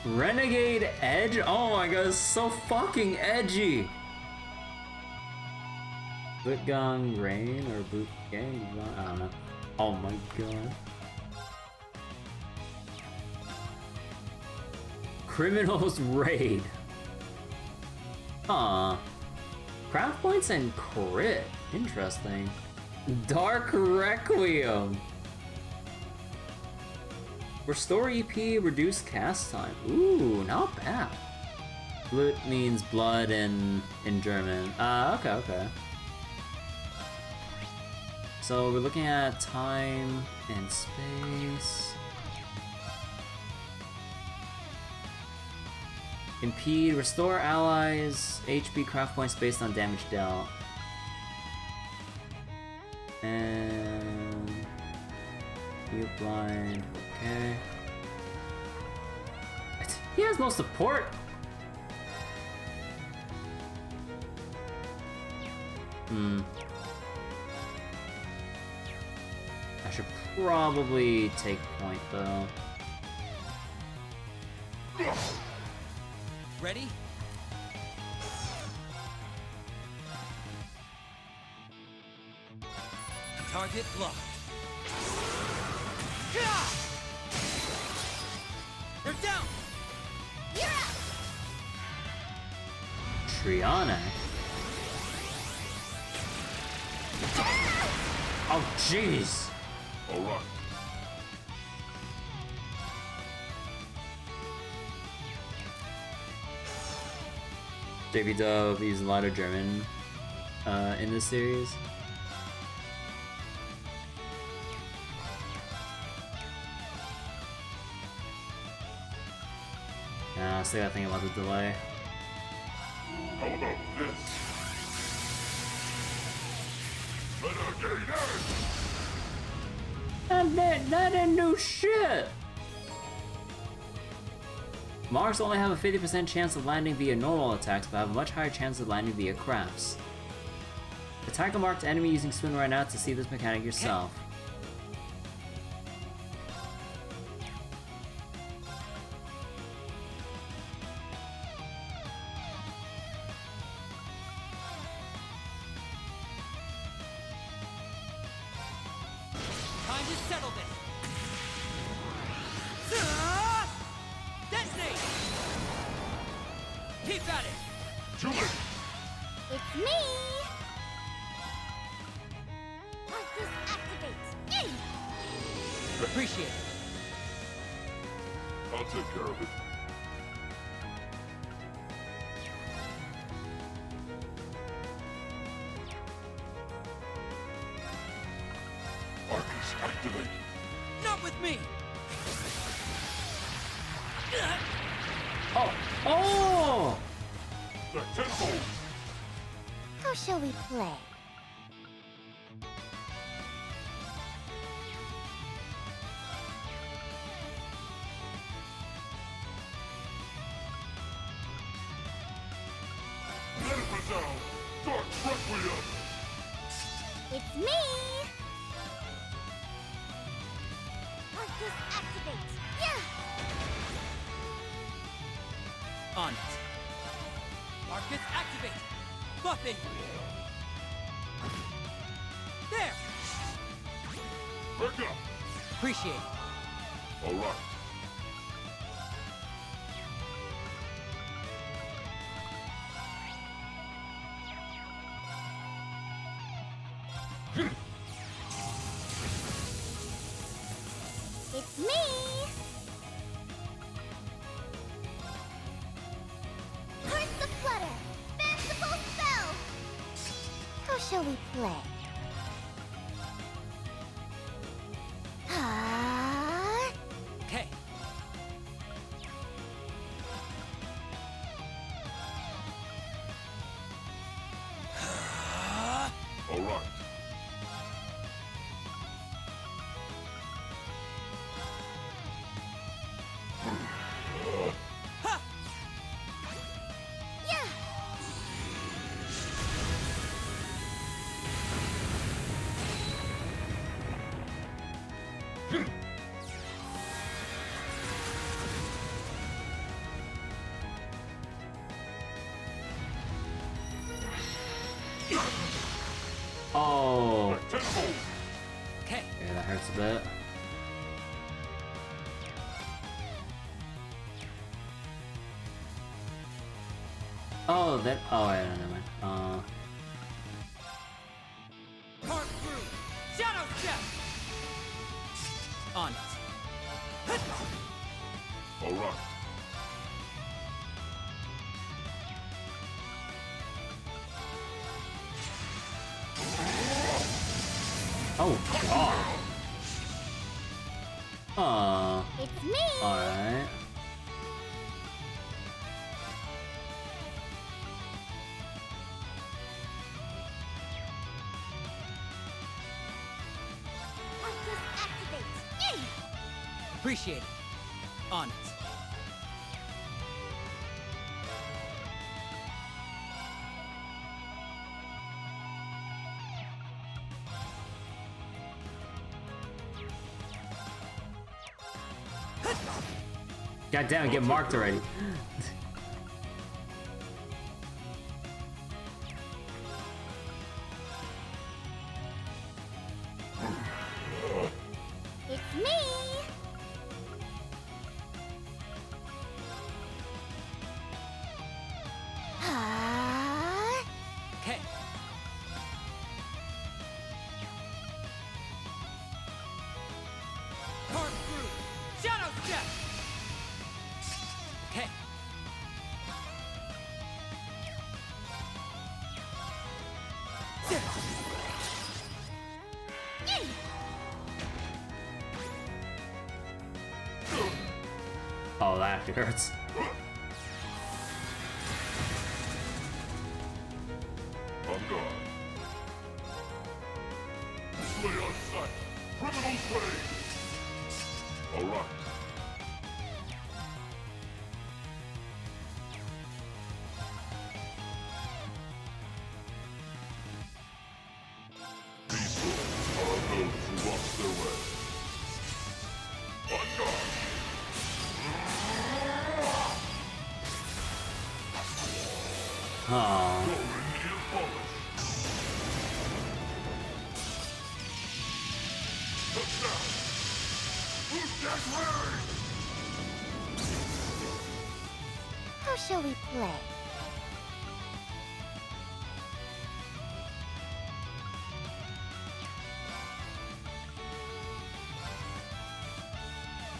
Renegade Edge? Oh my god, it's so fucking edgy! Bootgang Rain or Boot Gang? I don't know. Oh my god. Criminals Raid. Huh. Craft points and crit. Interesting. Dark Requiem. Restore EP, reduce cast time. Ooh, not bad. Blut means blood in German. Okay. So we're looking at time and space. Impede, restore allies HP craft points based on damage dealt. And mute blind, okay. He has no support. I should probably take point though. Ready? Target blocked. They're down! You're up! Triana. Oh jeez. All right. JV Dove uses a lot of German in this series. Yeah, I still gotta think about the delay. How about this? That didn't do shit! Marks only have a 50% chance of landing via normal attacks, but have a much higher chance of landing via crafts. Attack a marked enemy using spin right now to see this mechanic yourself. Time to settle this. Detonate! Keep at it. Too late. It's me! Arcus activate! Yay! Appreciate it. I'll take care of it. Arcus activate. Not with me. Oh! Oh! The tenfold. How shall we play? Metaprazal. Dark Requiem. It's me! Arcus activate! Yeah! On it. Arcus activate. Buffing. There. Back up. Appreciate it. All right. It's me! Hearts of Flutter! Fanciful spell! How shall we play? Ah! Okay. All right. Yeah! Oh! Tenfold. Okay. Yeah, that hurts a bit. Oh, that. Oh, yeah, never mind. Carve through. Shadow step. On it. All right. Oh, God. It's me! Alright. Arcus activate! Yay! Appreciate it. On it. God damn it, get marked already. It's me! Ah! Okay. Carve through. Shadow step. Okay. Yay! Oh, that actually hurts. Criminal play! Alright. These doors are those who lost their way. On guard! Aww. How shall we play?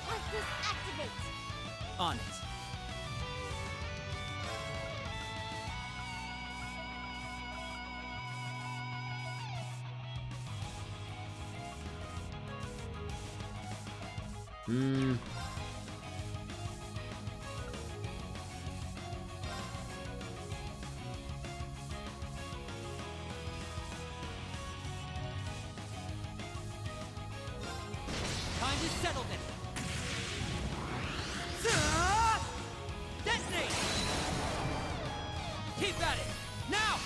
Arcus activate! On it. Time to settle this. Detonate! Keep at it! Now!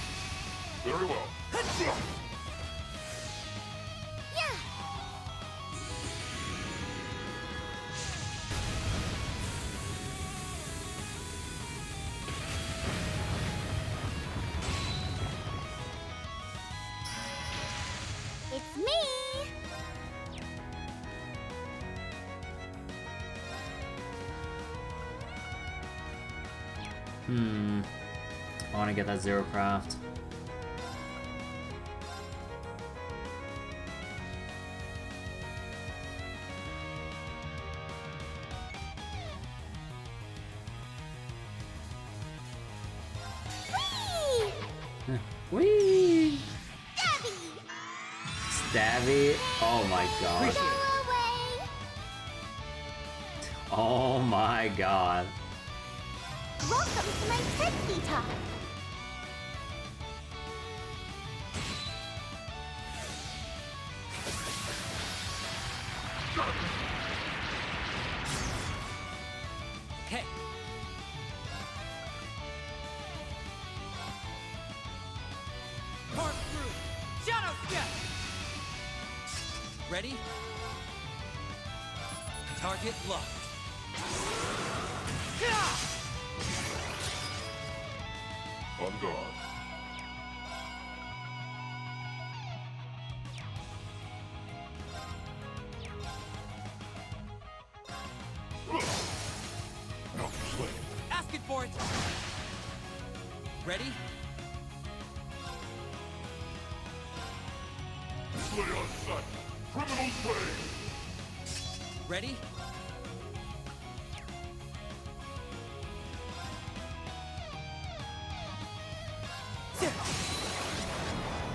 Very well. Yeah! It's me! I want to get that zero craft. Whee! Stabby! Stabby? Oh my god. Go away! Oh my god. Welcome to my tech detox! Okay. Carve through. Shadow step. Ready? Target locked. On guard. Now slay. Asking for it. Ready? Slay on sight. Criminal play. Ready?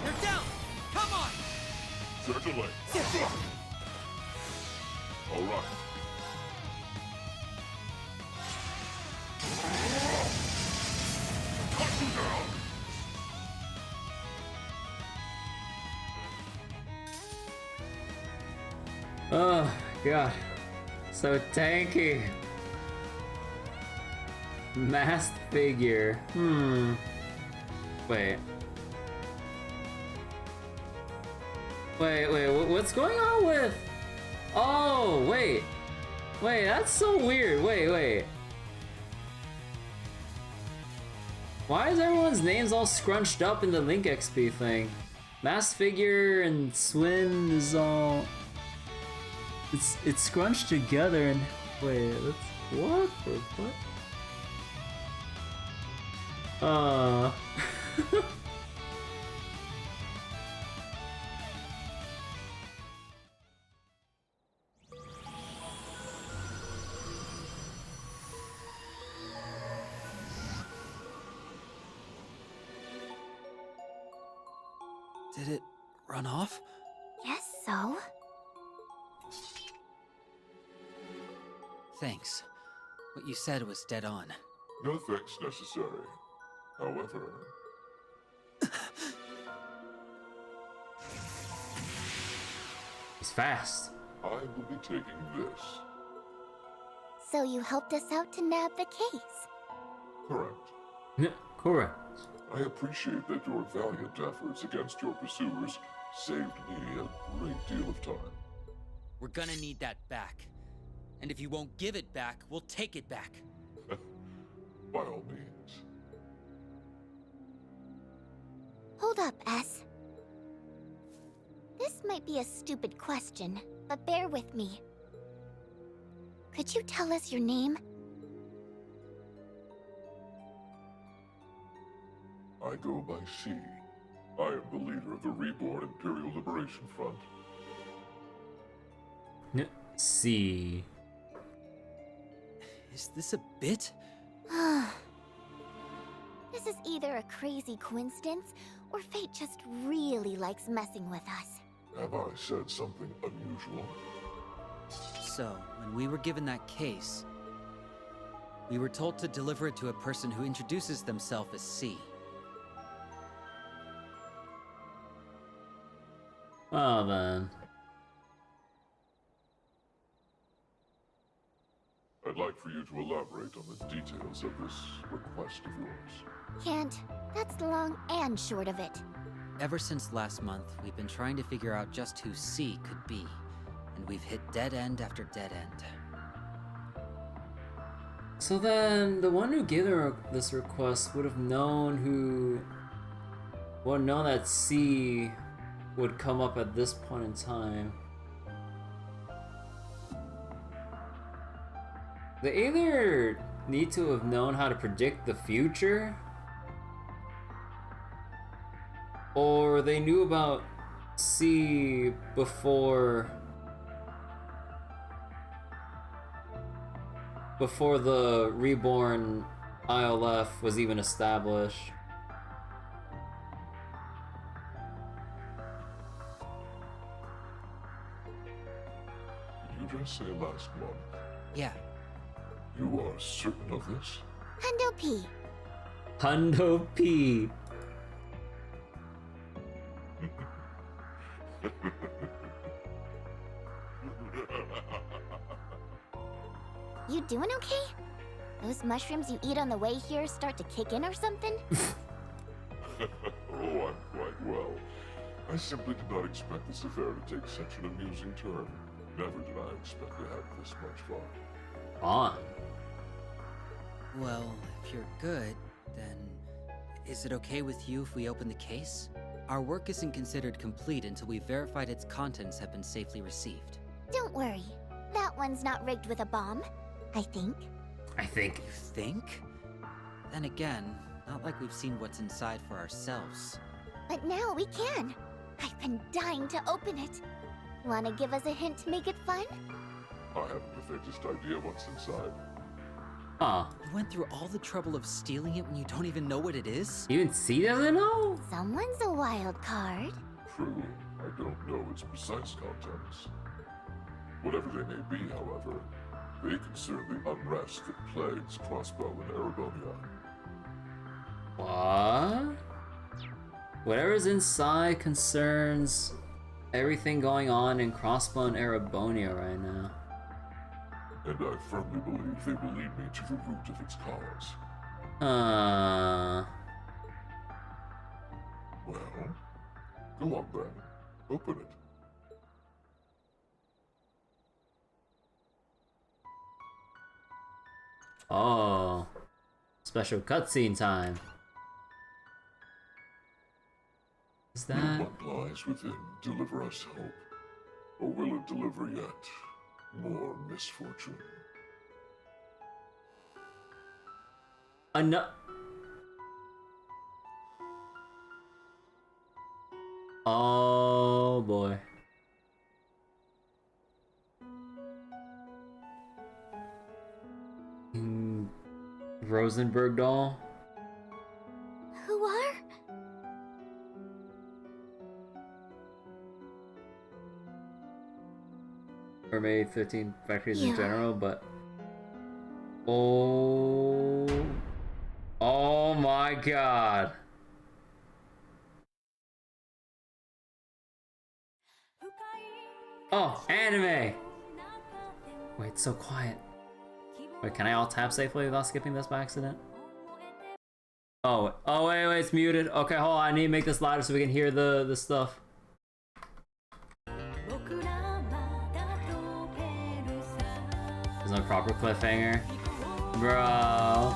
They're down! Come on! Circulate. All right. Cut you down. Oh god. So tanky. Masked figure. Wait. Wait, what's going on with... Oh, wait. Wait, that's so weird. Wait. Why is everyone's names all scrunched up in the Link XP thing? Masked figure and Swin is all... It's scrunched together and... Wait, that's... What? Did it run off? Guess so. Thanks. What you said was dead on. No thanks necessary. However... He's fast. I will be taking this. So you helped us out to nab the case? Correct. Correct. I appreciate that your valiant efforts against your pursuers saved me a great deal of time. We're gonna need that back. And if you won't give it back, we'll take it back. By all means. Hold up, S. This might be a stupid question, but bear with me. Could you tell us your name? I go by C. I am the leader of the Reborn Imperial Liberation Front. C. Is this a bit? This is either a crazy coincidence, or fate just really likes messing with us. Have I said something unusual? So, when we were given that case, we were told to deliver it to a person who introduces themselves as C. Oh, then. I'd like for you to elaborate on the details of this request of yours. Can't. That's the long and short of it. Ever since last month, we've been trying to figure out just who C could be, and we've hit dead end after dead end. So then, the one who gave this request would have known that C would come up at this point in time. They either need to have known how to predict the future, or they knew about C before the Reborn ILF was even established. Did you just say last month? Yeah. You are certain of this? Hundo P. Hundo P. You doing okay? Those mushrooms you eat on the way here start to kick in or something? Oh, I'm quite well. I simply did not expect this affair to take such an amusing turn. Never did I expect to have this much fun. On. Well, if you're good, then is it okay with you if we open the case? Our work isn't considered complete until we've verified its contents have been safely received. Don't worry. That one's not rigged with a bomb, I think. You think? Then again, not like we've seen what's inside for ourselves. But now we can. I've been dying to open it. Wanna give us a hint to make it fun? I haven't the faintest idea what's inside. You went through all the trouble of stealing it when you don't even know what it is? Even C doesn't know? Someone's a wild card. True, I don't know its precise contents. Whatever they may be, however, they concern the unrest that plagues Crossbell and Erebonia. What? Whatever's inside concerns everything going on in Crossbell and Erebonia right now. And I firmly believe they will lead me to the root of its cause. Well, go on then. Open it. Oh. Special cutscene time. Is that... What lies within deliver us hope? Or will it deliver yet more misfortune? Oh boy. Rosenberg doll? Who are? Or maybe 15 factories in general, but... Oh... Oh my god! Oh, anime! Wait, it's so quiet. Wait, can I all tap safely without skipping this by accident? Oh, wait, it's muted. Okay, hold on, I need to make this louder so we can hear the stuff. There's no proper cliffhanger. Bro.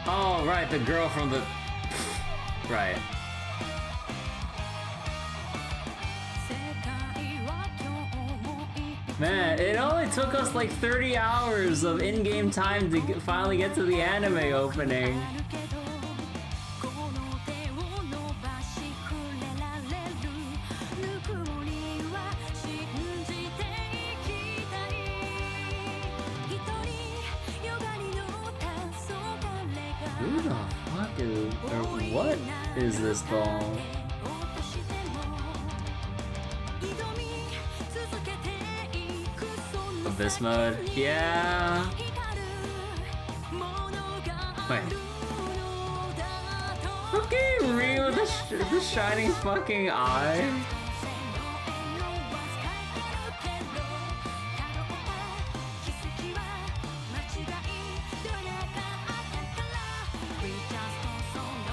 Oh, right, the girl from the... Right. Man, it only took us like 30 hours of in-game time to finally get to the anime opening. Who the fuck is... or what is this doll? Abyss mode? Yeah. Wait. Okay, Rean with the shining fucking eye.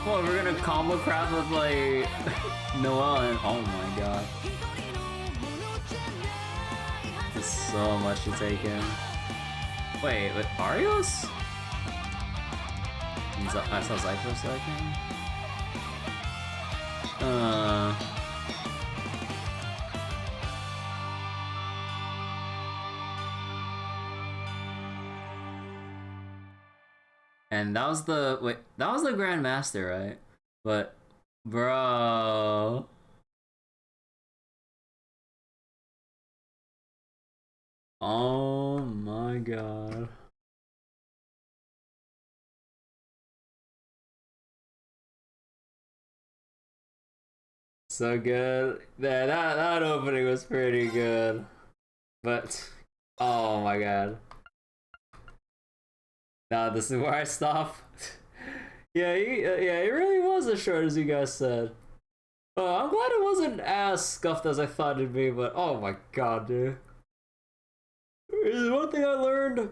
Well, we're gonna combo craft with like Noelle and oh my god. There's so much to take in. Wait, Arios? I saw Zypher for a second. And that was the Grandmaster, right? But bro. Oh my god. So good. Yeah, that opening was pretty good. But oh my god. Now this is where I stop. Yeah, it really was as short as you guys said. I'm glad it wasn't as scuffed as I thought it'd be, but oh my god, dude. There's one thing I learned.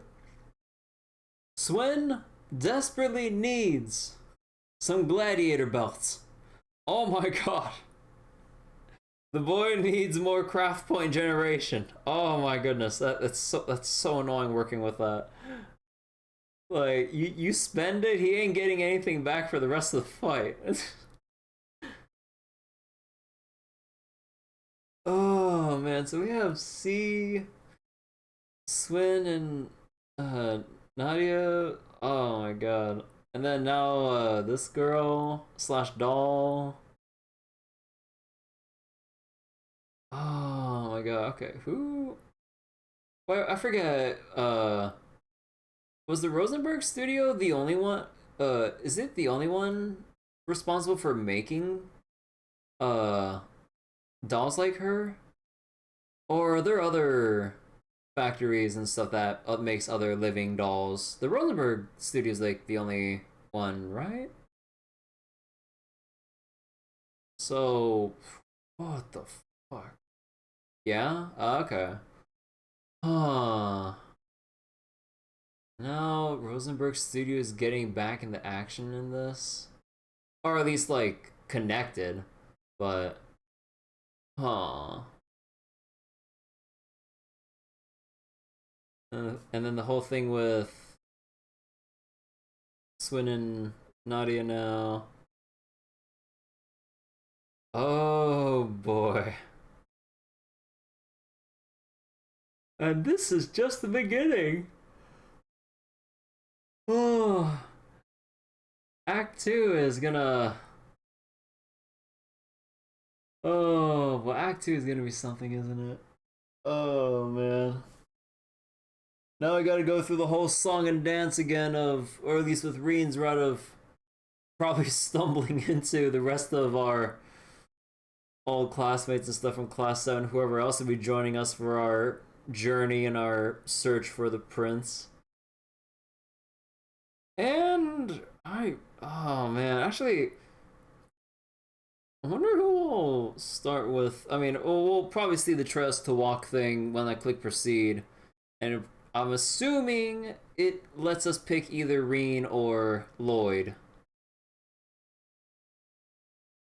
Swen desperately needs some gladiator belts. Oh my god. The boy needs more craft point generation. Oh my goodness, that's so annoying working with that. Like you spend it, he ain't getting anything back for the rest of the fight. Oh man, so we have C, Swin, and Nadia. Oh my god. And then now this girl / doll. Oh my god, okay. Who? Well, I forget. Was the Rosenberg studio the only one? Is it the only one responsible for making dolls like her? Or are there other factories and stuff that makes other living dolls? The Rosenberg studio is like the only one, right? So, what the fuck? Yeah? Okay. Huh. Now Rosenberg Studio is getting back into action in this. Or at least like connected. But huh. And then the whole thing with Swin and Nadia now. Oh boy. And this is just the beginning. Oh. Act 2 is gonna... Oh, well Act 2 is gonna be something, isn't it? Oh man. Now I gotta go through the whole song and dance again of, or at least with Rean's route of probably stumbling into the rest of our old classmates and stuff from Class 7, whoever else will be joining us for our journey and our search for the prince. And oh man, actually, I wonder who we'll start with. I mean, we'll probably see the Trails to Walk thing when I click proceed. And I'm assuming it lets us pick either Rean or Lloyd.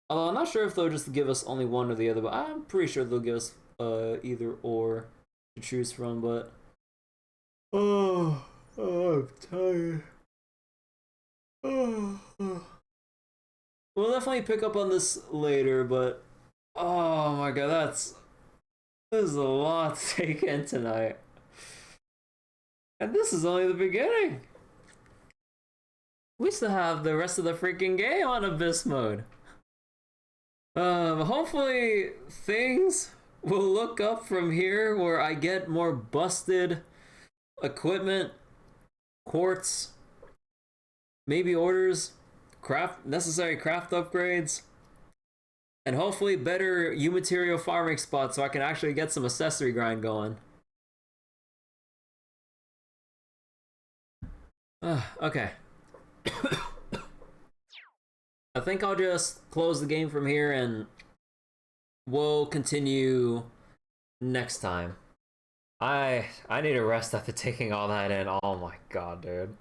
Although I'm not sure if they'll just give us only one or the other, but I'm pretty sure they'll give us either or to choose from, but... Oh, I'm tired. Oh. We'll definitely pick up on this later, but... Oh my god, this is a lot to take in tonight. And this is only the beginning. We still have the rest of the freaking game on Abyss mode. Hopefully things will look up from here where I get more busted equipment, quartz, maybe orders, necessary craft upgrades, and hopefully better U-material farming spots so I can actually get some accessory grind going. Okay. I think I'll just close the game from here and we'll continue next time. I need a rest after taking all that in. Oh my god, dude.